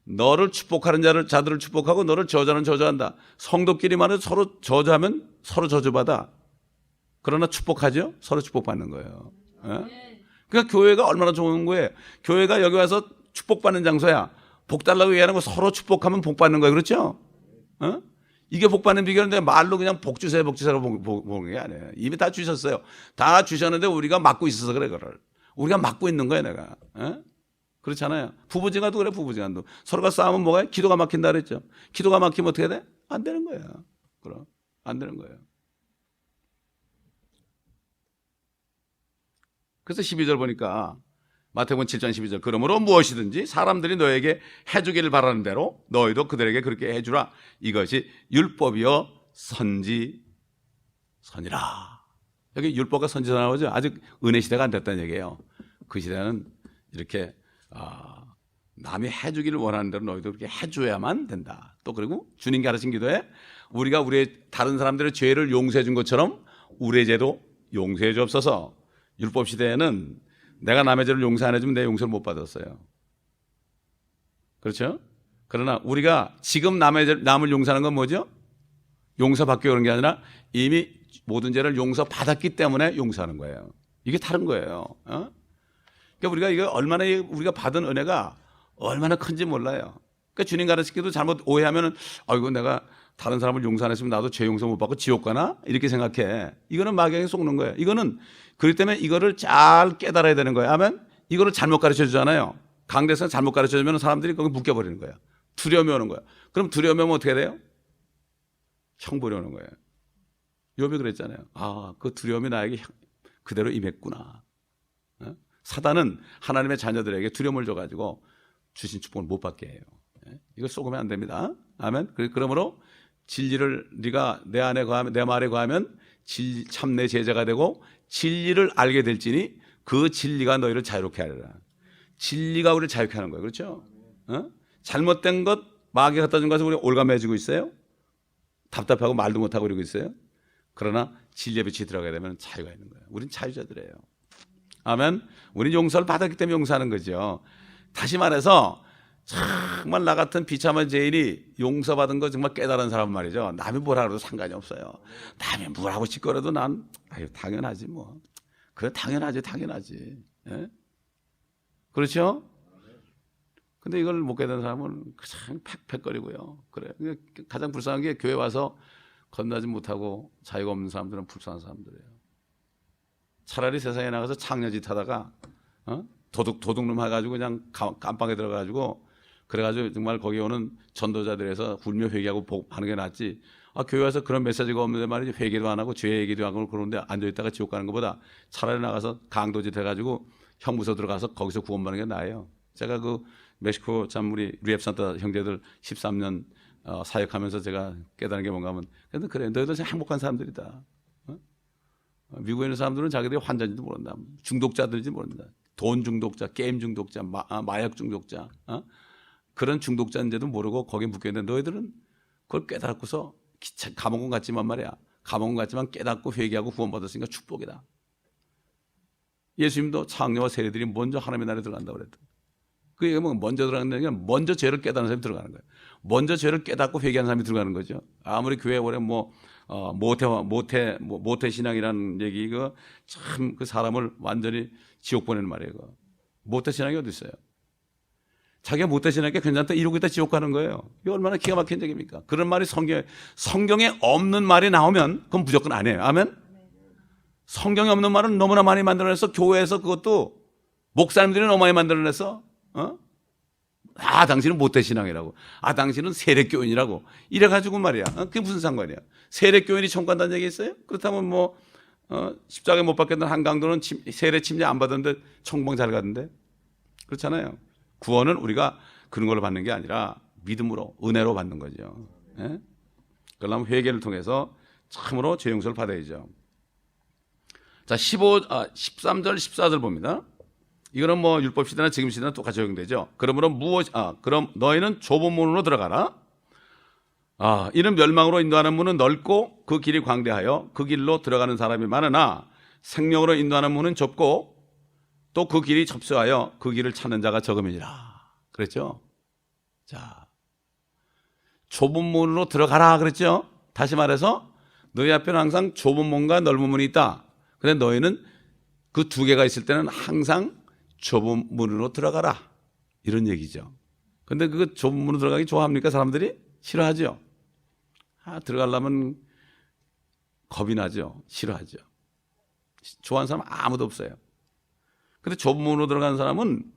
너를 축복하는 자들을 축복하고 너를 저주하는 저주한다. 성도끼리 말해서 서로 저주하면 서로 저주받아. 그러나 축복하죠? 서로 축복받는 거예요. 그러니까 교회가 얼마나 좋은 거예요. 교회가 여기 와서 축복받는 장소야. 복 달라고 얘기하는 거 서로 축복하면 복 받는 거예요. 그렇죠? 이게 복 받는 비결인데 말로 그냥 복 주세요, 복 주세요라고 보는 게 아니에요. 이미 다 주셨어요. 다 주셨는데 우리가 막고 있어서 그래, 그걸. 우리가 막고 있는 거야, 내가. 그렇잖아요. 부부지간도 그래, 부부지간도. 서로가 싸우면 뭐가 해? 기도가 막힌다 그랬죠. 기도가 막히면 어떻게 돼? 안 되는 거예요. 그럼. 안 되는 거예요. 그래서 12절 보니까 마태복음 7장 12절 그러므로 무엇이든지 사람들이 너에게 해주기를 바라는 대로 너희도 그들에게 그렇게 해주라. 이것이 율법이요 선지서니라. 여기 율법과 선지서 나오죠. 아직 은혜 시대가 안 됐다는 얘기예요. 그 시대는 이렇게 남이 해주기를 원하는 대로 너희도 그렇게 해줘야만 된다. 또 그리고 주님 가르친 기도에 우리가 우리의 다른 사람들의 죄를 용서해 준 것처럼 우리의 죄도 용서해 주옵소서. 율법 시대에는 내가 남의 죄를 용서 안 해주면 내 용서를 못 받았어요. 그렇죠? 그러나 우리가 지금 남을 용서하는 건 뭐죠? 용서받기 그런 게 아니라 이미 모든 죄를 용서받았기 때문에 용서하는 거예요. 이게 다른 거예요. 그러니까 우리가 이거 얼마나 우리가 받은 은혜가 얼마나 큰지 몰라요. 그러니까 주님 가르치기도 잘못 오해하면은 아이고 내가 다른 사람을 용서 안 했으면 나도 죄 용서 못 받고 지옥 가나? 이렇게 생각해. 이거는 마귀에게 속는 거예요. 이거는 그렇기 때문에 이거를 잘 깨달아야 되는 거예요. 아멘. 이거를 잘못 가르쳐 주잖아요. 강대에서 잘못 가르쳐 주면 사람들이 거기 묶여버리는 거예요. 두려움이 오는 거예요. 그럼 두려움이 오면 어떻게 돼요? 형벌이 오는 거예요. 욥이 그랬잖아요. 아, 그 두려움이 나에게 그대로 임했구나. 사단은 하나님의 자녀들에게 두려움을 줘가지고 주신 축복을 못 받게 해요. 이걸 속으면 안 됩니다. 아멘. 그러므로 진리를 네가 내 안에 거하면 내 말에 거하면 참 내 제자가 되고 진리를 알게 될지니 그 진리가 너희를 자유롭게 하리라. 진리가 우리를 자유롭게 하는 거예요. 그렇죠? 잘못된 것 마귀가 갖다 준 것을 우리 올가매지고 있어요. 답답하고 말도 못하고 이러고 있어요. 그러나 진리의 빛이 들어가게 되면 자유가 있는 거예요. 우린 자유자들이에요. 아멘. 우린 용서를 받았기 때문에 용서하는 거죠. 다시 말해서 정말 나 같은 비참한 죄인이 용서받은 거 정말 깨달은 사람 말이죠. 남이 뭐라 그래도 상관이 없어요. 남이 뭐라고 짓거려도 난 아유 당연하지 뭐. 그래 당연하지. 예? 그렇죠? 근데 이걸 못 깨달은 사람은 그냥 팩팩거리고요. 그래. 가장 불쌍한 게 교회 와서 건너지 못하고 자유가 없는 사람들은 불쌍한 사람들이에요. 차라리 세상에 나가서 창녀짓 하다가 도둑놈 해가지고 그냥 깜빵에 들어가가지고 그래가지고 정말 거기 오는 전도자들에서 울며 회개하고 하는 게 낫지. 아, 교회 와서 그런 메시지가 없는데 말이지 회개도 안 하고 죄 얘기도 안 하고 그러는데 앉아있다가 지옥 가는 것보다 차라리 나가서 강도짓 해가지고 형무소 들어가서 거기서 구원받는 게 나아요. 제가 그 멕시코 참 우리 리앱산타 형제들 13년 사역하면서 제가 깨달은 게 뭔가 하면 근데 그래 너희들 행복한 사람들이다. 미국에 있는 사람들은 자기들이 환자인지도 모른다. 중독자들인지 모른다. 돈 중독자, 게임 중독자, 마약 중독자 그런 중독자인지도 모르고 거기에 묶여있는데 너희들은 그걸 깨닫고서 감옥은 같지만 말이야. 감옥은 같지만 깨닫고 회개하고 구원받았으니까 축복이다. 예수님도 창녀와 세리들이 먼저 하나님의 나라에 들어간다고 그랬다. 그 얘기가 뭐 먼저 들어가는 게 먼저 죄를 깨닫는 사람이 들어가는 거예요. 먼저 죄를 깨닫고 회개하는 사람이 들어가는 거죠. 아무리 교회 오래 모태 신앙이라는 얘기 참 그 사람을 완전히 지옥 보내는 말이에요. 모태 신앙이 어디 있어요? 자기가 모태 신앙이 괜찮다 이러고 있다 지옥 가는 거예요. 이게 얼마나 기가 막힌 얘기입니까? 그런 말이 성경에 없는 말이 나오면 그건 무조건 아니에요. 아멘. 성경에 없는 말은 너무나 많이 만들어내서 교회에서 그것도 목사님들이 너무 많이 만들어내서 아 당신은 모태신앙이라고 아 당신은 세례교인이라고 이래가지고 말이야 그게 무슨 상관이야. 세례교인이 천국 간다는 얘기 있어요? 그렇다면 뭐 십자가에 못 박혔던 한강도는 세례 침례 안 받았는데 천국 잘 가던데 그렇잖아요. 구원은 우리가 그런 걸로 받는 게 아니라 믿음으로 은혜로 받는 거죠. 예? 그러려면 회개를 통해서 참으로 죄 용서를 받아야죠. 자, 13절, 14절 봅니다. 이거는 뭐 율법 시대나 지금 시대나 똑같이 적용되죠. 그럼 너희는 좁은 문으로 들어가라. 이는 멸망으로 인도하는 문은 넓고 그 길이 광대하여 그 길로 들어가는 사람이 많으나 생명으로 인도하는 문은 좁고 또 그 길이 첩수하여 그 길을 찾는 자가 적음이니라. 그랬죠? 자, 좁은 문으로 들어가라 그랬죠? 다시 말해서 너희 앞에는 항상 좁은 문과 넓은 문이 있다. 근데 너희는 그 두 개가 있을 때는 항상 좁은 문으로 들어가라. 이런 얘기죠. 근데 그 좁은 문으로 들어가기 좋아합니까? 사람들이? 싫어하죠. 들어가려면 겁이 나죠. 싫어하죠. 좋아하는 사람 아무도 없어요. 근데 좁은 문으로 들어가는 사람은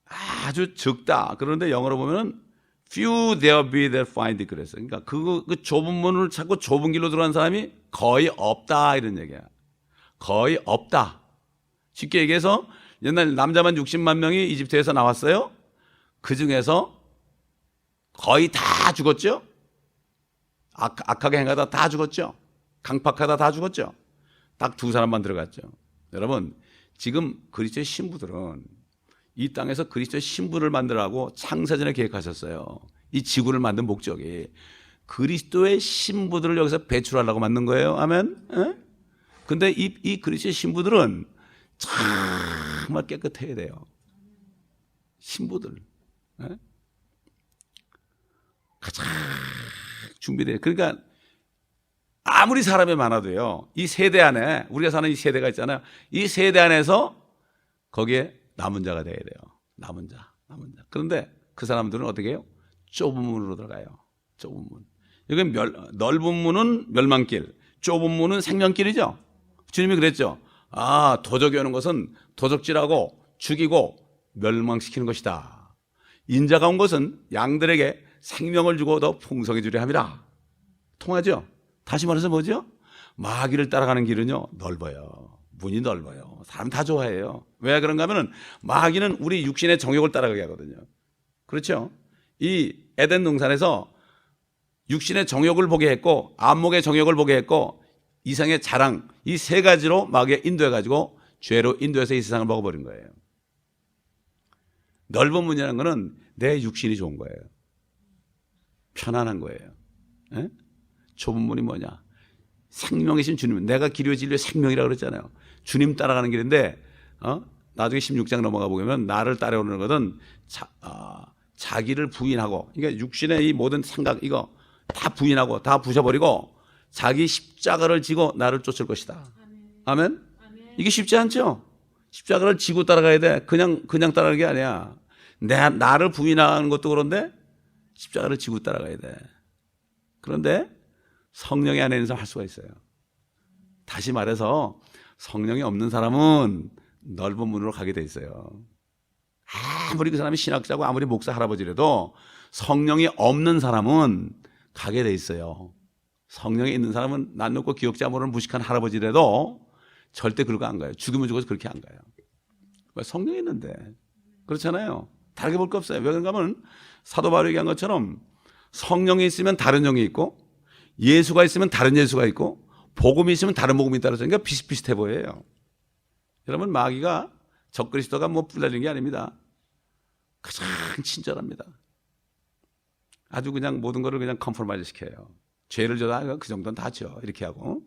아주 적다. 그런데 영어로 보면은 few there be that find it 그랬어요. 그러니까 그 좁은 문을 찾고 좁은 길로 들어가는 사람이 거의 없다 이런 얘기야. 거의 없다. 쉽게 얘기해서 옛날 남자만 60만 명이 이집트에서 나왔어요. 그 중에서 거의 다 죽었죠. 악하게 행하다 다 죽었죠. 강팍하다 다 죽었죠. 딱 두 사람만 들어갔죠. 여러분, 지금 그리스도의 신부들은 이 땅에서 그리스도의 신부를 만들라고 창세전에 계획하셨어요. 이 지구를 만든 목적이 그리스도의 신부들을 여기서 배출하려고 만든 거예요. 아멘. 근데 이 그리스도의 신부들은 정말 깨끗해야 돼요. 신부들. 가장 준비돼요. 그러니까 아무리 사람이 많아도요, 이 세대 안에, 우리가 사는 이 세대가 있잖아요. 이 세대 안에서 거기에 남은 자가 돼야 돼요. 남은 자. 그런데 그 사람들은 어떻게 해요? 좁은 문으로 들어가요. 좁은 문. 여기 넓은 문은 멸망길, 좁은 문은 생명길이죠. 주님이 그랬죠. 도적이 오는 것은 도적질하고 죽이고 멸망시키는 것이다. 인자가 온 것은 양들에게 생명을 주고 더 풍성해 주려 함이라. 통하죠? 다시 말해서 뭐죠? 마귀를 따라가는 길은요, 넓어요. 문이 넓어요. 사람 다 좋아해요. 왜 그런가 하면은 마귀는 우리 육신의 정욕을 따라가게 하거든요. 그렇죠? 이 에덴 동산에서 육신의 정욕을 보게 했고, 안목의 정욕을 보게 했고, 이상의 자랑, 이 세 가지로 마귀에 인도해가지고 죄로 인도해서 이 세상을 먹어버린 거예요. 넓은 문이라는 거는 내 육신이 좋은 거예요. 편안한 거예요. 에? 좁은 문이 뭐냐? 생명이신 주님, 내가 길이요 진리요 생명이라고 그랬잖아요. 주님 따라가는 길인데, 나중에 16장 넘어가 보면 나를 따라오는 것은 자기를 부인하고, 그러니까 육신의 이 모든 생각 이거 다 부인하고 다 부셔버리고 자기 십자가를 지고 나를 쫓을 것이다. 아멘? 이게 쉽지 않죠? 십자가를 지고 따라가야 돼. 그냥 따라가는 게 아니야. 나를 부인하는 것도 그런데 십자가를 지고 따라가야 돼. 그런데 성령이 안에 있는 사람 할 수가 있어요. 다시 말해서 성령이 없는 사람은 넓은 문으로 가게 돼 있어요. 아무리 그 사람이 신학자고 아무리 목사 할아버지라도 성령이 없는 사람은 가게 돼 있어요. 성령이 있는 사람은 낯 높고 기억자 모르는 무식한 할아버지라도 절대 그러고 안 가요. 죽으면 죽어서 그렇게 안 가요. 왜? 성령이 있는데. 그렇잖아요. 다르게 볼 거 없어요. 왜 그런가 하면 사도 바울이 얘기한 것처럼 성령이 있으면 다른 영이 있고 예수가 있으면 다른 예수가 있고 복음이 있으면 다른 복음이 있다. 그러니까 비슷비슷해 보여요. 여러분, 마귀가 적그리스도가 뭐 뿔날리는 게 아닙니다. 가장 친절합니다. 아주 그냥 모든 거를 그냥 컴프로마이즈 시켜요. 죄를 져도 그 정도는 다 져. 이렇게 하고.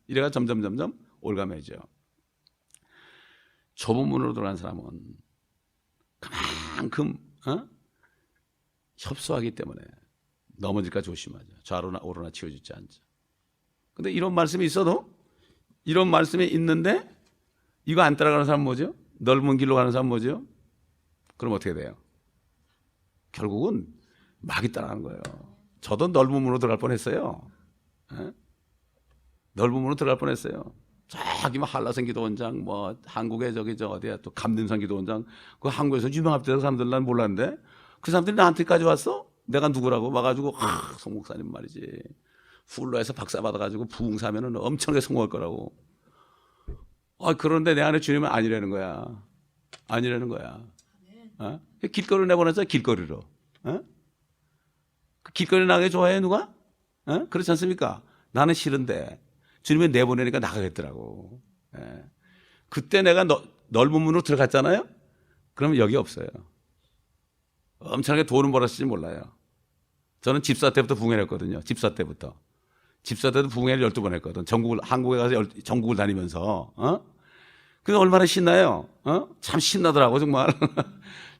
이래가 점점 올가매져. 좁은 문으로 들어간 사람은 그만큼 협소하기 때문에 넘어질까 조심하죠. 좌로나 오로나 치워지지 않죠. 근데 이런 말씀이 있어도, 이런 말씀이 있는데 이거 안 따라가는 사람은 뭐죠? 넓은 길로 가는 사람은 뭐죠? 그럼 어떻게 돼요? 결국은 마귀 따라가는 거예요. 저도 넓은 문으로 들어갈 뻔했어요. 넓은 문으로 들어갈 뻔했어요. 저기 뭐 한라산 기도원장, 뭐 한국의 어디야 또 감림산 기도원장, 그 한국에서 유명한 사람들 난 몰랐는데 그 사람들이 나한테까지 왔어? 내가 누구라고 와가지고 송 목사님 말이지 훌러에서 박사 받아가지고 부흥사면은 엄청나게 성공할 거라고. 그런데 내 안에 주님은 아니라는 거야. 아니라는 거야. 길거리로 내보냈어. 길거리로. 그 길거리 나가게 좋아해 누가? 그렇지 않습니까? 나는 싫은데 주님이 내보내니까 나가겠더라고. 예. 그때 내가 넓은 문으로 들어갔잖아요. 그러면 여기 없어요. 엄청나게 돈은 벌었을지 몰라요. 저는 집사 때부터 부흥회했거든요. 집사 때부터. 집사 때도 부흥회를 12번 했거든. 한국에 가서 전국을 다니면서. 그게 얼마나 신나요? 참 신나더라고, 정말.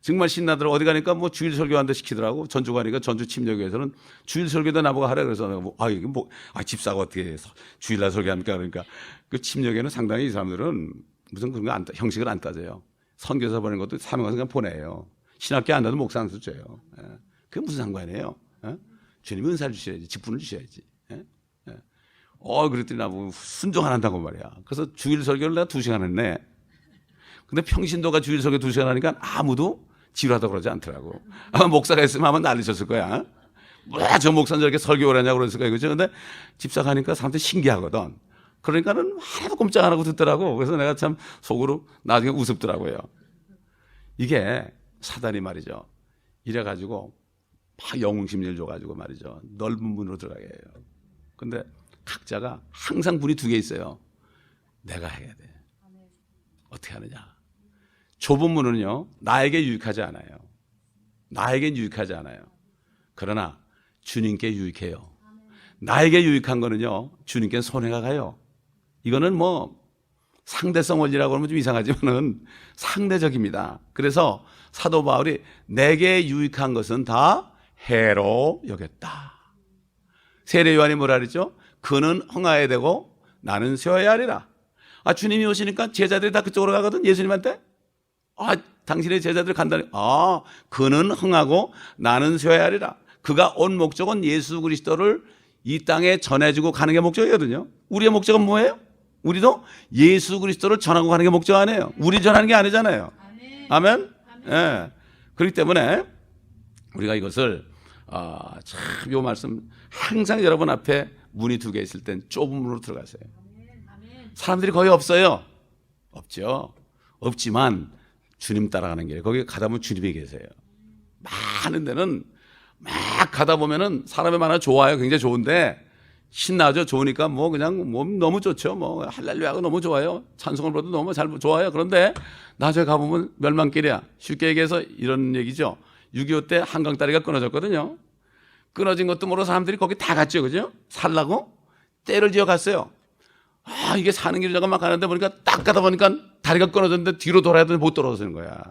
정말 신나더라고. 어디 가니까 뭐 주일 설교한다 시키더라고. 전주 가니까 전주 침략교에서는 주일 설교도 나보고 하라 그래서 이게 집사가 어떻게 주일날 설교합니까? 그러니까 그 침략교는 상당히 이 사람들은 무슨 그런 거 형식을 안 따져요. 선교사 보낸 것도 사명해서 그냥 보내요. 신학교 안 나도 목사 안 써줘요. 그게 무슨 상관이에요? 주님이 은사를 주셔야지. 직분을 주셔야지. 그랬더니 나보고 순종 안 한다고 말이야. 그래서 주일 설교를 내가 2시간 했네. 근데 평신도가 주일 설교 2시간 하니까 아무도 지루하다고 그러지 않더라고. 아마 목사가 있으면 아마 난리쳤을 거야. 뭐야, 저 목사는 저렇게 설교를 하냐고 그랬을 거야. 그죠? 근데 집사 가니까 사람들이 신기하거든. 그러니까는 하나도 꼼짝 안 하고 듣더라고. 그래서 내가 참 속으로 나중에 우습더라고요. 이게 사단이 말이죠. 이래가지고 막 영웅심리를 줘가지고 말이죠. 넓은 문으로 들어가게 해요. 근데 각자가 항상 문이 2개 있어요. 내가 해야 돼. 어떻게 하느냐. 좁은 문은요, 나에게 유익하지 않아요. 나에겐 유익하지 않아요. 그러나 주님께 유익해요. 나에게 유익한 거는요, 주님께 손해가 가요. 이거는 뭐 상대성 원리라고 하면 좀 이상하지만은 상대적입니다. 그래서 사도 바울이 내게 유익한 것은 다 해로 여겼다. 세례 요한이 뭐라 그랬죠? 그는 흥하야 되고 나는 쇠어야 하리라. 주님이 오시니까 제자들이 다 그쪽으로 가거든, 예수님한테. 당신의 제자들 간다니. 그는 흥하고 나는 쇠어야 하리라. 그가 온 목적은 예수 그리스도를 이 땅에 전해주고 가는 게 목적이거든요. 우리의 목적은 뭐예요? 우리도 예수 그리스도를 전하고 가는 게 목적 아니에요. 우리 전하는 게 아니잖아요. 아멘? 예. 그렇기 때문에 우리가 이것을 참 요 말씀 항상 여러분 앞에 문이 2개 있을 땐 좁은 문으로 들어가세요. 사람들이 거의 없어요. 없죠. 없지만 주님 따라가는 길, 거기 가다 보면 주님이 계세요. 많은 데는 막 가다 보면은 사람이 많아 좋아요. 굉장히 좋은데 신나죠. 좋으니까 뭐 그냥 몸 너무 좋죠. 뭐 할렐루야가 너무 좋아요. 찬송을 불러도 너무 잘 좋아요. 그런데 나중에 가보면 멸망길이야. 쉽게 얘기해서 이런 얘기죠. 6.25 때 한강다리가 끊어졌거든요. 끊어진 것도 모르고 사람들이 거기 다 갔죠. 그죠? 살라고 때를 지어 갔어요. 이게 사는 길을 잠깐 막 가는데 보니까 딱 가다 보니까 다리가 끊어졌는데 뒤로 돌아야 되는데 못 떨어지는 거야.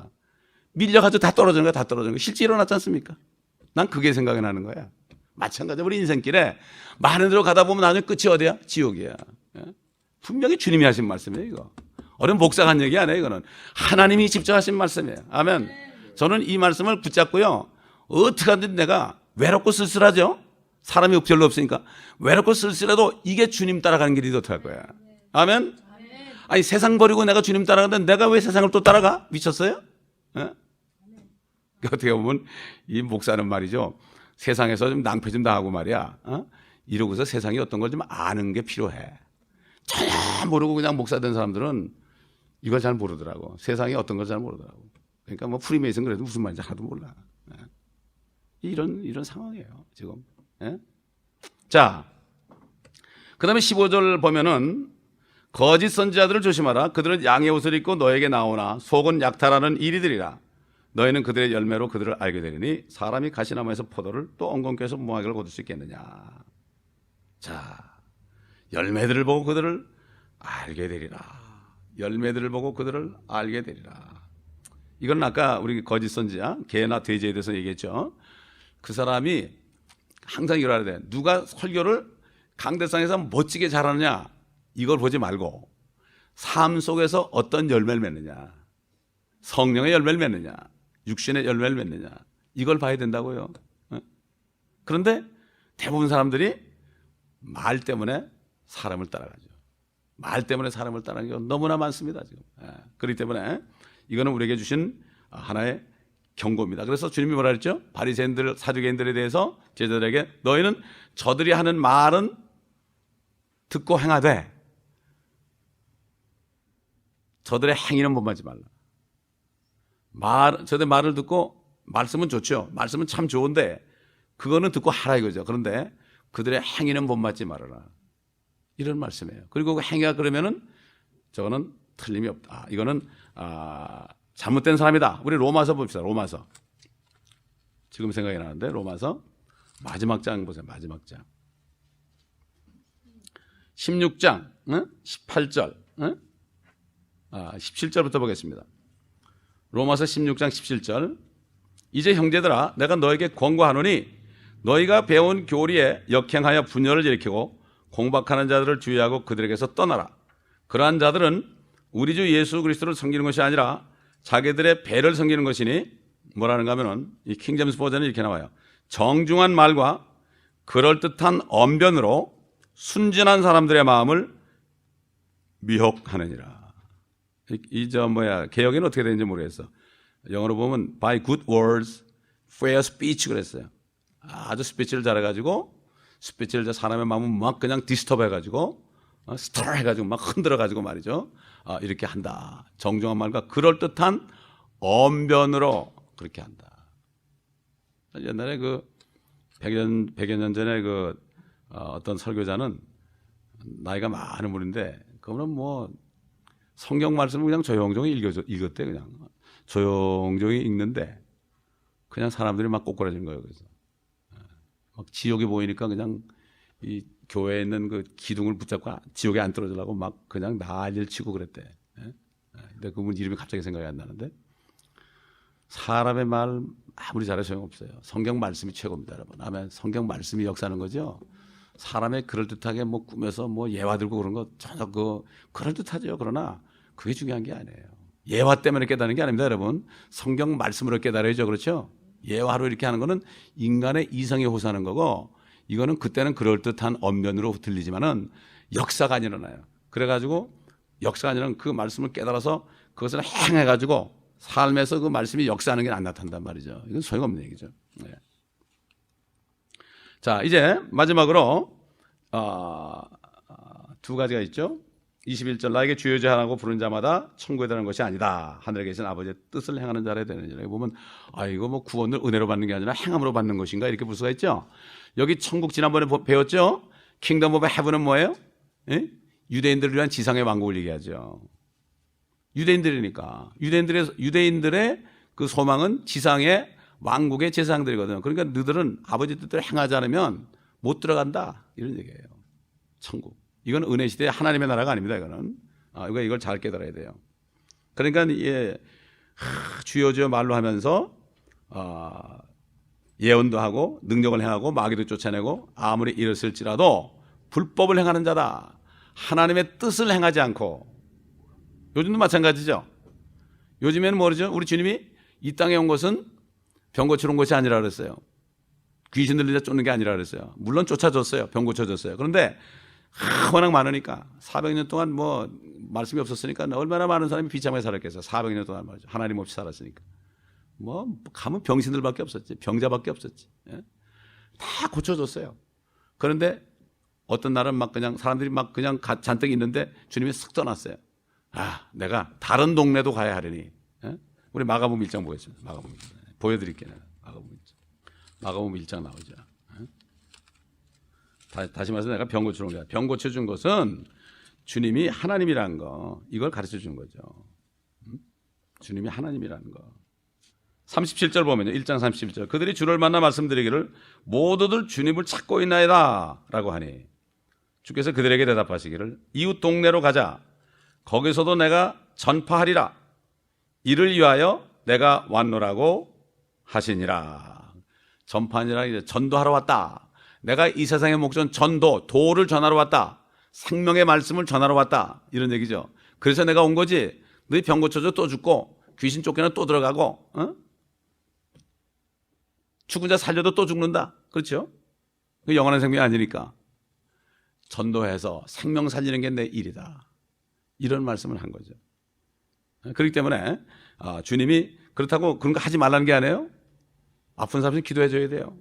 밀려가지고 다 떨어지는 거야. 다 떨어지는 거야. 실제 일어났지 않습니까? 난 그게 생각이 나는 거야. 마찬가지로 우리 인생길에 많은 데로 가다 보면 나중에 끝이 어디야? 지옥이야. 분명히 주님이 하신 말씀이에요, 이거. 어려운 목사가 한 얘기 아니에요, 이거는. 하나님이 직접 하신 말씀이에요. 아멘. 저는 이 말씀을 붙잡고요. 어떻게 하든 내가 외롭고 쓸쓸하죠? 사람이 별로 없으니까. 외롭고 쓸쓸해도 이게 주님 따라가는 길이 더 될 거야. 아멘. 세상 버리고 내가 주님 따라가는데 내가 왜 세상을 또 따라가? 미쳤어요? 어떻게 보면 이 목사는 말이죠. 세상에서 좀 낭패 좀 당하고 말이야. 이러고서 세상이 어떤 걸 좀 아는 게 필요해. 전혀 모르고 그냥 목사 된 사람들은 이걸 잘 모르더라고. 세상이 어떤 걸 잘 모르더라고. 그러니까 뭐 프리메이슨 그래도 무슨 말인지 하나도 몰라. 이런 상황이에요, 지금. 자, 그 다음에 15절 보면은 거짓 선지자들을 조심하라. 그들은 양의 옷을 입고 너에게 나오나 속은 약탈하는 이리들이라. 너희는 그들의 열매로 그들을 알게 되리니 사람이 가시나무에서 포도를 또 엉겅퀴에서 무화과를 거둘 수 있겠느냐. 자, 열매들을 보고 그들을 알게 되리라. 열매들을 보고 그들을 알게 되리라. 이건 아까 우리 거짓 선지자 개나 돼지에 대해서 얘기했죠. 그 사람이 항상 이걸 알아야 돼. 누가 설교를 강대상에서 멋지게 잘하느냐 이걸 보지 말고 삶 속에서 어떤 열매를 맺느냐, 성령의 열매를 맺느냐, 육신의 열매를 맺느냐, 이걸 봐야 된다고요. 그런데 대부분 사람들이 말 때문에 사람을 따라가죠. 말 때문에 사람을 따라가는 게 너무나 많습니다, 지금. 그렇기 때문에 이거는 우리에게 주신 하나의 경고입니다. 그래서 주님이 뭐라 그랬죠? 바리새인들, 사두개인들에 대해서 제자들에게 너희는 저들이 하는 말은 듣고 행하되 저들의 행위는 본받지 말라. 저들의 말을 듣고 말씀은 좋죠. 말씀은 참 좋은데 그거는 듣고 하라 이거죠. 그런데 그들의 행위는 본받지 말아라. 이런 말씀이에요. 그리고 그 행위가 그러면은 저거는 틀림이 없다. 이거는 잘못된 사람이다. 우리 로마서 봅시다. 로마서. 지금 생각이 나는데 로마서 마지막 장 보세요. 마지막 장. 16장 18절 17절부터 보겠습니다. 로마서 16장 17절. 이제 형제들아 내가 너에게 권고하노니 너희가 배운 교리에 역행하여 분열을 일으키고 공박하는 자들을 주의하고 그들에게서 떠나라. 그러한 자들은 우리 주 예수 그리스도를 섬기는 것이 아니라 자기들의 배를 섬기는 것이니 뭐라는가 하면은 이 킹제임스 버전은 이렇게 나와요. 정중한 말과 그럴듯한 언변으로 순진한 사람들의 마음을 미혹하느니라. 개혁에는 어떻게 되는지 모르겠어. 영어로 보면 by good words, fair speech 그랬어요. 아주 스피치를 잘해가지고 스피치를 사람의 마음을 막 그냥 디스터브 해가지고 스타를 해가지고 막 흔들어가지고 말이죠. 이렇게 한다. 정중한 말과 그럴듯한 언변으로 그렇게 한다. 옛날에 100여 년 전에 어떤 설교자는 나이가 많은 분인데 그분은 뭐 성경 말씀을 그냥 조용조용히 읽었대. 그냥 조용조용히 읽는데 그냥 사람들이 막 꼬꾸라지는 거예요. 그래서 막 지옥이 보이니까 그냥 이 교회에 있는 그 기둥을 붙잡고 지옥에 안 떨어지려고 막 그냥 난리를 치고 그랬대. 근데 그분 이름이 갑자기 생각이 안 나는데 사람의 말 아무리 잘해도 소용없어요. 성경 말씀이 최고입니다, 여러분. 아멘. 성경 말씀이 역사하는 거죠. 사람의 그럴듯하게 뭐 꾸며서 뭐 예화 들고 그런 거 전혀 그럴듯하죠. 그러나 그게 중요한 게 아니에요. 예화 때문에 깨닫는 게 아닙니다, 여러분. 성경 말씀으로 깨달아야죠. 그렇죠? 예화로 이렇게 하는 거는 인간의 이성이 호소하는 거고 이거는 그때는 그럴듯한 언변으로 들리지만은 역사가 안 일어나요. 그래가지고 역사가 아니라 그 말씀을 깨달아서 그것을 행해가지고 삶에서 그 말씀이 역사하는 게 안 나타난단 말이죠. 이건 소용없는 얘기죠. 네. 자, 이제 마지막으로 두 가지가 있죠. 21절 나에게 주여주 하라고 부른 자마다 천국에 들어가는 것이 아니다. 하늘에 계신 아버지의 뜻을 행하는 자라 되느니라. 여기 보면 이거 뭐 구원을 은혜로 받는 게 아니라 행함으로 받는 것인가 이렇게 볼 수가 있죠. 여기 천국 지난번에 배웠죠. 킹덤 오브 헤븐은 뭐예요? 예? 유대인들을 위한 지상의 왕국을 얘기하죠. 유대인들이니까 유대인들의 그 소망은 지상의 왕국의 제사장들이거든요. 그러니까 너희들은 아버지 뜻대로 행하지 않으면 못 들어간다 이런 얘기예요. 천국. 이건 은혜 시대의 하나님의 나라가 아닙니다. 이걸 잘 깨달아야 돼요. 그러니까 주여 주여 말로 하면서 예언도 하고 능력을 행하고 마귀도 쫓아내고 아무리 이랬을지라도 불법을 행하는 자다. 하나님의 뜻을 행하지 않고 요즘도 마찬가지죠. 요즘에는 뭐죠? 우리 주님이 이 땅에 온 것은 병 고치러 온 것이 아니라 그랬어요. 귀신 들리자 쫓는 게 아니라 그랬어요. 물론 쫓아줬어요. 병 고쳐줬어요. 그런데 워낙 많으니까 400년 동안 뭐 말씀이 없었으니까 얼마나 많은 사람이 비참하게 살았겠어요. 400년 동안 말이죠. 하나님 없이 살았으니까. 뭐 가면 병신들밖에 없었지. 병자밖에 없었지. 예? 다 고쳐줬어요. 그런데 어떤 날은 막 그냥 사람들이 막 그냥 잔뜩 있는데 주님이 쓱 떠났어요. 내가 다른 동네도 가야 하려니. 예? 우리 마가복음 1장 보겠습니다. 마가복음 1장. 보여드릴게요. 마가복음 1장 나오죠. 예? 다시 말해서 내가 병 고쳐준 거야. 병 고쳐준 것은 주님이 하나님이라는 거, 이걸 가르쳐 준 거죠. 주님이 하나님이라는 거. 37절 보면요. 1장 37절. 그들이 주를 만나 말씀드리기를 모두들 주님을 찾고 있나이다 라고 하니 주께서 그들에게 대답하시기를 이웃 동네로 가자. 거기서도 내가 전파하리라. 이를 위하여 내가 왔노라고 하시니라. 전파하니라 이제 전도하러 왔다. 내가 이 세상의 목적은 전도, 도를 전하러 왔다. 생명의 말씀을 전하러 왔다. 이런 얘기죠. 그래서 내가 온 거지. 너희 병 고쳐줘 또 죽고 귀신 쫓겨나 또 들어가고 죽은 자 살려도 또 죽는다. 그렇죠? 그 영원한 생명이 아니니까. 전도해서 생명 살리는 게 내 일이다. 이런 말씀을 한 거죠. 그렇기 때문에 주님이 그렇다고 그런 거 하지 말라는 게 아니에요. 아픈 사람은 기도해 줘야 돼요.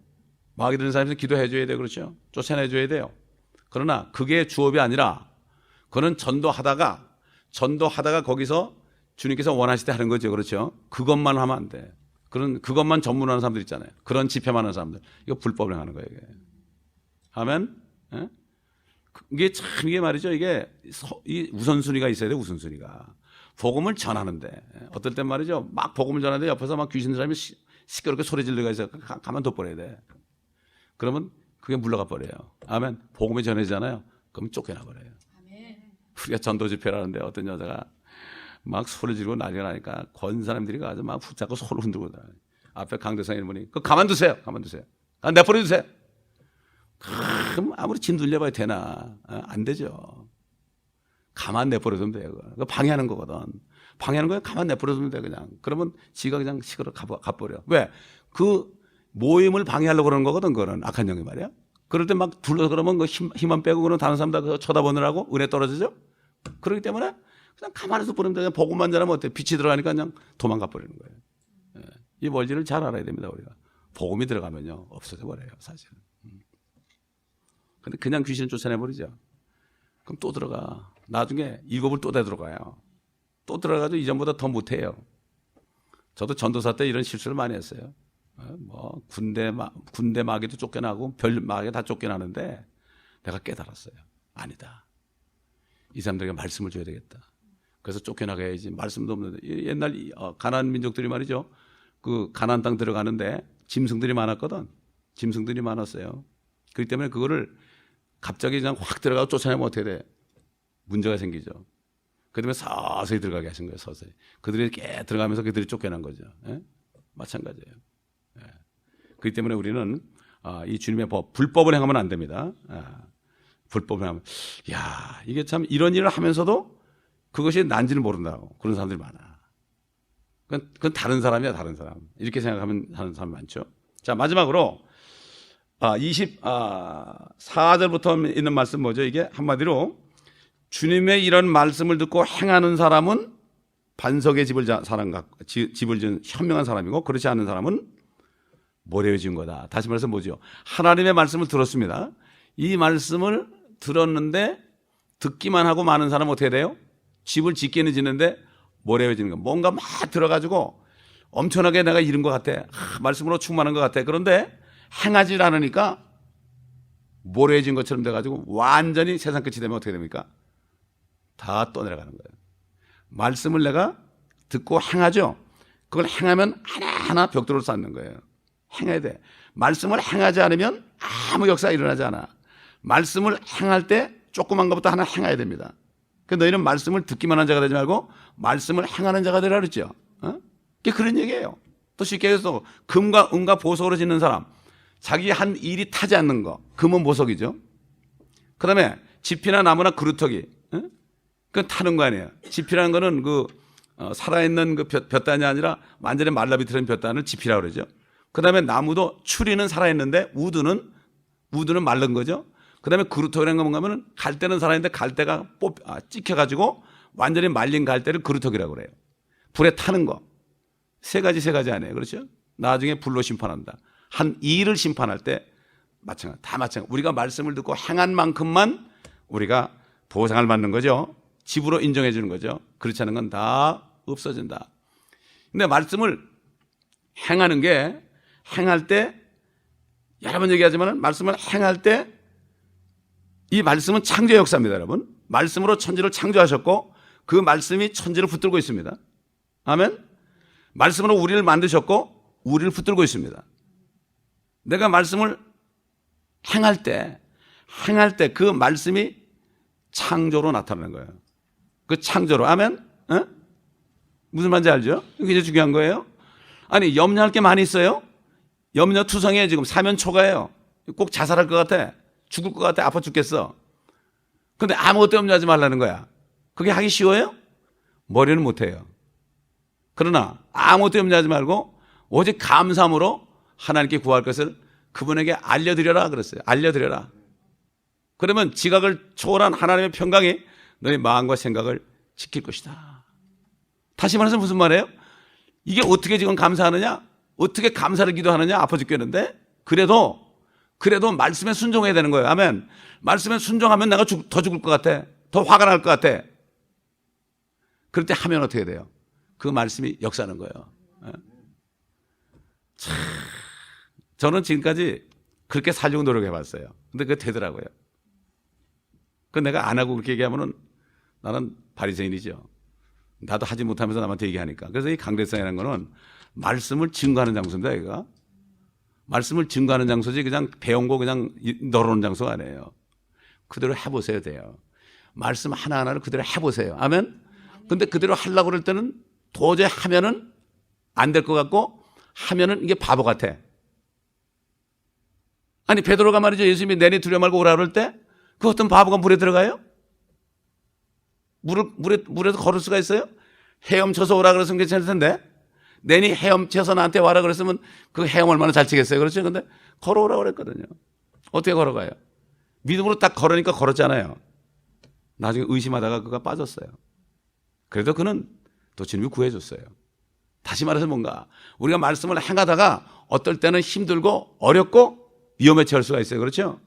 마귀 드는 사람은 기도해 줘야 돼요. 그렇죠? 쫓아내 줘야 돼요. 그러나 그게 주업이 아니라 그는 전도하다가 거기서 주님께서 원하실 때 하는 거죠. 그렇죠? 그것만 하면 안 돼. 그것만 전문하는 사람들 있잖아요. 그런 집회만 하는 사람들. 이거 불법을 하는 거예요. 이게. 아멘. 예? 이게 참 이게 말이죠. 이 우선순위가 있어야 돼. 우선순위가. 복음을 전하는데 어떨 땐 말이죠. 막 복음을 전하는데 옆에서 막 귀신 사람이 시끄럽게 소리 지르고 있어. 가만 둬버려야 돼. 그러면 그게 물러가 버려요. 아멘. 복음이 전해지잖아요. 그럼 쫓겨나 버려요. 우리가 전도 집회를 하는데 어떤 여자가 막 소리 지르고 난리가 나니까 건 사람들이 가서 막 붙잡고 손을 흔들고 앞에 강대상 이분이 그 가만두세요. 가만두세요. 내버려두세요. 그럼 아무리 짐 돌려봐야 되나? 안 되죠. 가만 내버려두면 돼요. 그거 방해하는 거거든. 방해하는 거에 가만 내버려두면 돼 그냥. 그러면 지가 그냥 시끄러 가버려. 왜? 그 모임을 방해하려고 그러는 거거든. 그거는 악한 영이 말이야. 그럴 때 막 둘러서 그러면 그 힘만 빼고 그러면 다른 사람 다 쳐다보느라고 은혜 떨어지죠. 그렇기 때문에 그냥 가만히서 보면 돼. 복음만 전하면 어때? 빛이 들어가니까 그냥 도망가 버리는 거예요. 예. 이 원리를 잘 알아야 됩니다. 우리가. 복음이 들어가면요 없어져 버려요 사실은. 근데 그냥 귀신 쫓아내버리죠. 그럼 또 들어가. 나중에 7을 또 되들어가요. 또 들어가도 이전보다 더 못해요. 저도 전도사 때 이런 실수를 많이 했어요. 뭐 군대 마귀도 쫓겨나고 별 마귀 다 쫓겨나는데 내가 깨달았어요. 아니다. 이 사람들에게 말씀을 줘야 되겠다. 그래서 쫓겨나가야지. 말씀도 없는데 옛날 가나안 민족들이 말이죠. 그 가나안 땅 들어가는데 짐승들이 많았거든. 짐승들이 많았어요. 그렇기 때문에 그거를 갑자기 그냥 확 들어가고 쫓아내면 어떻게 돼? 문제가 생기죠. 그 다음에 서서히 들어가게 하신 거예요. 서서히. 그들이 깨 들어가면서 그들이 쫓겨난 거죠. 예? 마찬가지예요. 예. 그렇기 때문에 우리는 이 주님의 법, 불법을 행하면 안 됩니다. 불법을 하면 야 이게 참 이런 일을 하면서도 그것이 난지를 모른다고 그런 사람들이 많아. 그건 다른 사람이야. 다른 사람. 이렇게 생각하면 하는 사람 많죠. 자 마지막으로 24절부터 있는 말씀 뭐죠? 이게 한마디로 주님의 이런 말씀을 듣고 행하는 사람은 반석의 집을 지은 현명한 사람이고 그렇지 않은 사람은 모래에 지은 거다. 다시 말해서 뭐죠? 하나님의 말씀을 들었습니다. 이 말씀을 들었는데 듣기만 하고 많은 사람은 어떻게 돼요? 집을 짓기는 짓는데 모래에 지는 거. 뭔가 막 들어가지고 엄청나게 내가 이룬 것 같아. 말씀으로 충만한 것 같아. 그런데 행하지 않으니까 모래에 진 것처럼 돼가지고 완전히 세상 끝이 되면 어떻게 됩니까? 다 떠내려가는 거예요. 말씀을 내가 듣고 행하죠. 그걸 행하면 하나하나 벽돌을 쌓는 거예요. 행해야 돼. 말씀을 행하지 않으면 아무 역사가 일어나지 않아. 말씀을 행할 때 조그만 것부터 하나 행해야 됩니다. 그래서 너희는 말씀을 듣기만 한 자가 되지 말고 말씀을 행하는 자가 되라 그랬죠. 그게 그런 얘기예요. 또 쉽게 해서 금과 은과 보석으로 짓는 사람, 자기 한 일이 타지 않는 거, 금은 보석이죠. 그 다음에 지피나 나무나 그루터기, 그건 타는 거 아니에요. 지피라는 거는 살아있는 그 볕단이 아니라 완전히 말라비틀은 볕단을 지피라고 그러죠. 그 다음에 나무도 추리는 살아있는데 우드는 마른 거죠. 그 다음에 그루터기라는 건 뭔가 하면 갈대는 살아있는데 갈대가 찍혀가지고 완전히 말린 갈대를 그루터기라고 그래요. 불에 타는 거. 세 가지 아니에요. 그렇죠? 나중에 불로 심판한다. 한 일을 심판할 때 다 마찬가지. 우리가 말씀을 듣고 행한 만큼만 우리가 보상을 받는 거죠. 집으로 인정해 주는 거죠. 그렇지 않은 건 다 없어진다. 근데 말씀을 행하는 게 행할 때 여러 번 얘기하지만 말씀을 행할 때 이 말씀은 창조 역사입니다, 여러분. 말씀으로 천지를 창조하셨고 그 말씀이 천지를 붙들고 있습니다. 아멘. 말씀으로 우리를 만드셨고 우리를 붙들고 있습니다. 내가 말씀을 행할 때 그 말씀이 창조로 나타나는 거예요. 그 창조로. 아멘. 무슨 말인지 알죠? 이게 이제 중요한 거예요. 아니 염려할 게 많이 있어요. 염려투성이에요. 지금 사면초가예요. 꼭 자살할 것 같아. 죽을 것 같아. 아파 죽겠어. 그런데 아무것도 염려하지 말라는 거야. 그게 하기 쉬워요? 머리는 못해요. 그러나 아무것도 염려하지 말고 오직 감사함으로 하나님께 구할 것을 그분에게 알려드려라 그랬어요. 알려드려라. 그러면 지각을 초월한 하나님의 평강이 너의 마음과 생각을 지킬 것이다. 다시 말해서 무슨 말이에요? 이게 어떻게 지금 감사하느냐? 어떻게 감사를 기도하느냐? 아파 죽겠는데? 그래도 말씀에 순종해야 되는 거예요. 아멘. 말씀에 순종하면 내가 더 죽을 것 같아. 더 화가 날 것 같아. 그럴 때 하면 어떻게 돼요? 그 말씀이 역사하는 거예요. 저는 지금까지 그렇게 살려고 노력해봤어요. 근데 그게 되더라고요. 그 내가 안 하고 그렇게 얘기하면은 나는 바리새인이죠. 나도 하지 못하면서 남한테 얘기하니까. 그래서 이 강대상이라는 거는 말씀을 증거하는 장소입니다. 여기가 말씀을 증거하는 장소지 그냥 배운 거 그냥 널어놓은 장소가 아니에요. 그대로 해보셔야 돼요. 말씀 하나하나를 그대로 해보세요. 아멘. 근데 그대로 하려고 그럴 때는 도저히 하면은 안 될 것 같고 하면은 이게 바보 같아. 아니 베드로가 말이죠. 예수님이 내니 두려워 말고 오라 그럴 때 그 어떤 바보가 물에 들어가요? 물에서 걸을 수가 있어요? 헤엄쳐서 오라 그랬으면 괜찮을 텐데 내니 헤엄쳐서 나한테 와라 그랬으면 그 헤엄 얼마나 잘 치겠어요. 그렇죠? 근데 걸어오라 그랬거든요. 어떻게 걸어가요? 믿음으로 딱 걸으니까 걸었잖아요. 나중에 의심하다가 그가 빠졌어요. 그래도 그는 또 주님이 구해줬어요. 다시 말해서 뭔가 우리가 말씀을 행하다가 어떨 때는 힘들고 어렵고 위험에 처할 수가 있어요. 그렇죠?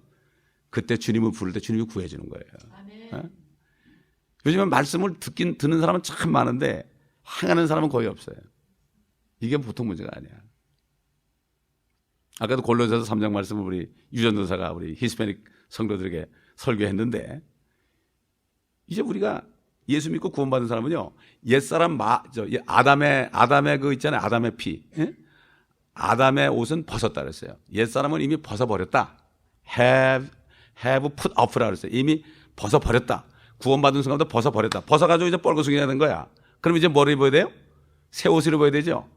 그때 주님을 부를 때 주님이 구해주는 거예요. 네? 요즘에 말씀을 듣는 사람은 참 많은데 행하는 사람은 거의 없어요. 이게 보통 문제가 아니야. 아까도 골로새서 3장 말씀을 우리 유전도사가 우리 히스패닉 성도들에게 설교했는데 이제 우리가 예수 믿고 구원받은 사람은요 옛사람 아담의 그 있잖아요. 아담의 피, 예? 아담의 옷은 벗었다 그랬어요. 옛사람은 이미 벗어버렸다. have put off라 그랬어요. 이미 벗어버렸다. 구원받은 순간부터 벗어버렸다. 벗어가지고 이제 뻘거숭이가 된 거야. 그럼 이제 뭐를 입어야 돼요? 새 옷을 입어야 되죠.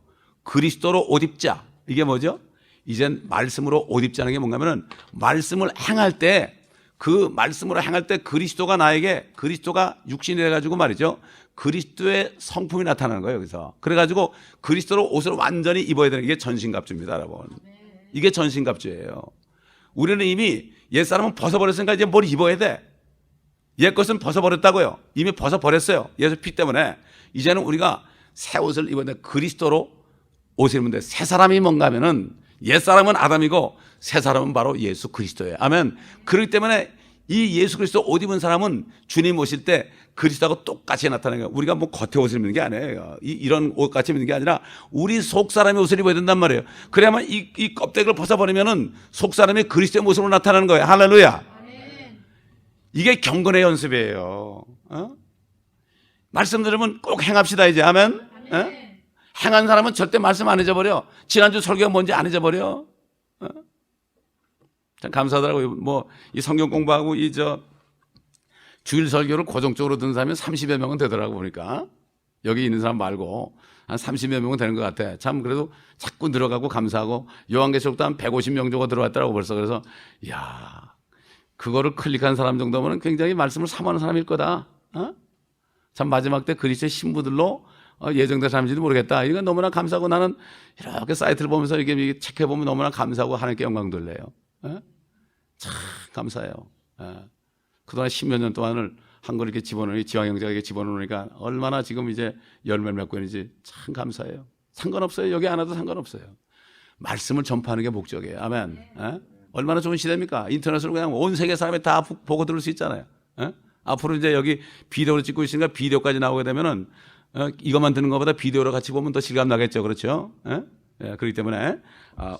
그리스도로 옷 입자. 이게 뭐죠? 이젠 말씀으로 옷 입자는 게 뭔가면은 말씀을 행할 때 그 말씀으로 행할 때 그리스도가 나에게 그리스도가 육신이 돼가지고 말이죠. 그리스도의 성품이 나타나는 거예요. 여기서. 그래가지고 그리스도로 옷을 완전히 입어야 되는 게 전신갑주입니다. 여러분. 이게 전신갑주예요. 우리는 이미 옛사람은 벗어버렸으니까 이제 뭘 입어야 돼. 옛 것은 벗어버렸다고요. 이미 벗어버렸어요. 예수 피 때문에. 이제는 우리가 새 옷을 입어야 돼. 그리스도로 옷을 입으면 돼. 새 사람이 뭔가 하면은 옛사람은 아담이고 새 사람은 바로 예수 그리스도예요. 아멘. 그렇기 때문에 이 예수 그리스도 옷 입은 사람은 주님 오실 때 그리스도하고 똑같이 나타나는 거예요. 우리가 뭐 겉에 옷을 입는 게 아니에요. 이런 옷 같이 입는 게 아니라 우리 속 사람의 옷을 입어야 된단 말이에요. 그래야만 이 껍데기를 벗어버리면은 속 사람이 그리스도의 모습으로 나타나는 거예요. 할렐루야. 이게 경건의 연습이에요. 말씀 들으면 꼭 행합시다 이제. 아멘. 행한 사람은 절대 말씀 안 잊어버려. 지난주 설교가 뭔지 안 잊어버려. 참 감사하더라고요. 뭐 이 성경 공부하고 주일 설교를 고정적으로 듣는 사람이 30여 명은 되더라고 보니까. 여기 있는 사람 말고 한 30여 명은 되는 것 같아. 참 그래도 자꾸 늘어가고 감사하고 요한계시록도 한 150명 정도 들어왔더라고 벌써. 그래서 이야 그거를 클릭한 사람 정도면 굉장히 말씀을 사모하는 사람일 거다. 참 마지막 때 그리스도의 신부들로 예정된 사람인지도 모르겠다. 이건 너무나 감사하고 나는 이렇게 사이트를 보면서 이게 체크해보면 너무나 감사하고 하나님께 영광 돌려요. 참 감사해요. 그동안 10몇 년 동안을 한 걸 이렇게 집어넣으니 지왕 형제에게 집어넣으니까 얼마나 지금 이제 열매를 맺고 있는지 참 감사해요. 상관없어요. 여기 안 와도 상관없어요. 말씀을 전파하는 게 목적이에요. 아멘. 얼마나 좋은 시대입니까? 인터넷으로 그냥 온 세계 사람이 다 보고 들을 수 있잖아요. 앞으로 이제 여기 비디오를 찍고 있으니까 비디오까지 나오게 되면은 이것만 듣는 것보다 비디오로 같이 보면 더 실감 나겠죠. 그렇죠? 그렇기 때문에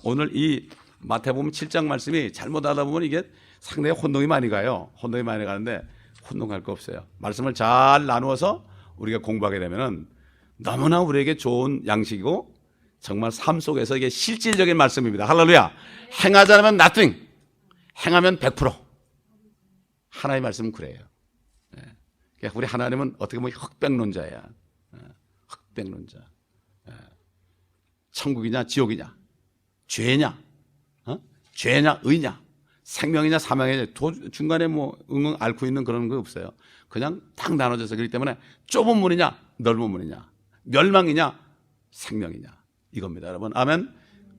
오늘 이 마태복음 7장 말씀이 잘못하다 보면 이게 상당히 혼동이 많이 가요. 혼동이 많이 가는데 혼동할 거 없어요. 말씀을 잘 나누어서 우리가 공부하게 되면은 너무나 우리에게 좋은 양식이고 정말 삶 속에서 이게 실질적인 말씀입니다. 할렐루야. 행하지 않으면 nothing. 행하면 100%. 하나님의 말씀은 그래요. 우리 하나님은 어떻게 보면 흑백론자야. 흑백론자. 천국이냐 지옥이냐 죄냐 죄냐 의냐 생명이냐 사망이냐 중간에 뭐 응응 앓고 있는 그런 거 없어요. 그냥 딱 나눠져서. 그렇기 때문에 좁은 문이냐 넓은 문이냐 멸망이냐 생명이냐 이겁니다. 여러분 아멘.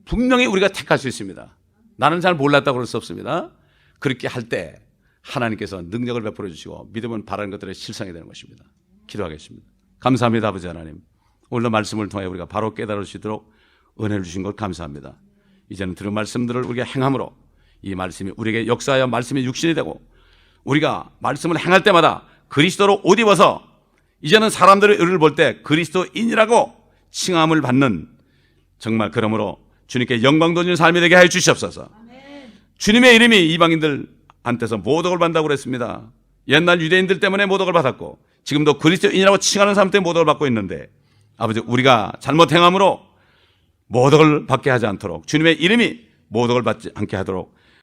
분명히 우리가 택할 수 있습니다. 나는 잘 몰랐다고 그럴 수 없습니다. 그렇게 할 때 하나님께서 능력을 베풀어 주시고 믿음은 바라는 것들의 실상이 되는 것입니다. 기도하겠습니다. 감사합니다. 아버지 하나님, 오늘 말씀을 통해 우리가 바로 깨달을 수 있도록 은혜를 주신 것 감사합니다. 이제는 들은 말씀들을 우리가 행함으로 이 말씀이 우리에게 역사하여 말씀이 육신이 되고 우리가 말씀을 행할 때마다 그리스도로 옷 입어서 이제는 사람들의 의를 볼 때 그리스도인이라고 칭함을 받는 정말 그러므로 주님께 영광 돌리는 삶이 되게 하여 주시옵소서. 주님의 이름이 이방인들한테서 모독을 받는다고 그랬습니다. 옛날 유대인들 때문에 모독을 받았고 지금도 그리스도인이라고 칭하는 사람 때문에 모독을 받고 있는데 아버지 우리가 잘못 행함으로 모독을 받게 하지 않도록 주님의 이름이 모독을 받지 않게 하도록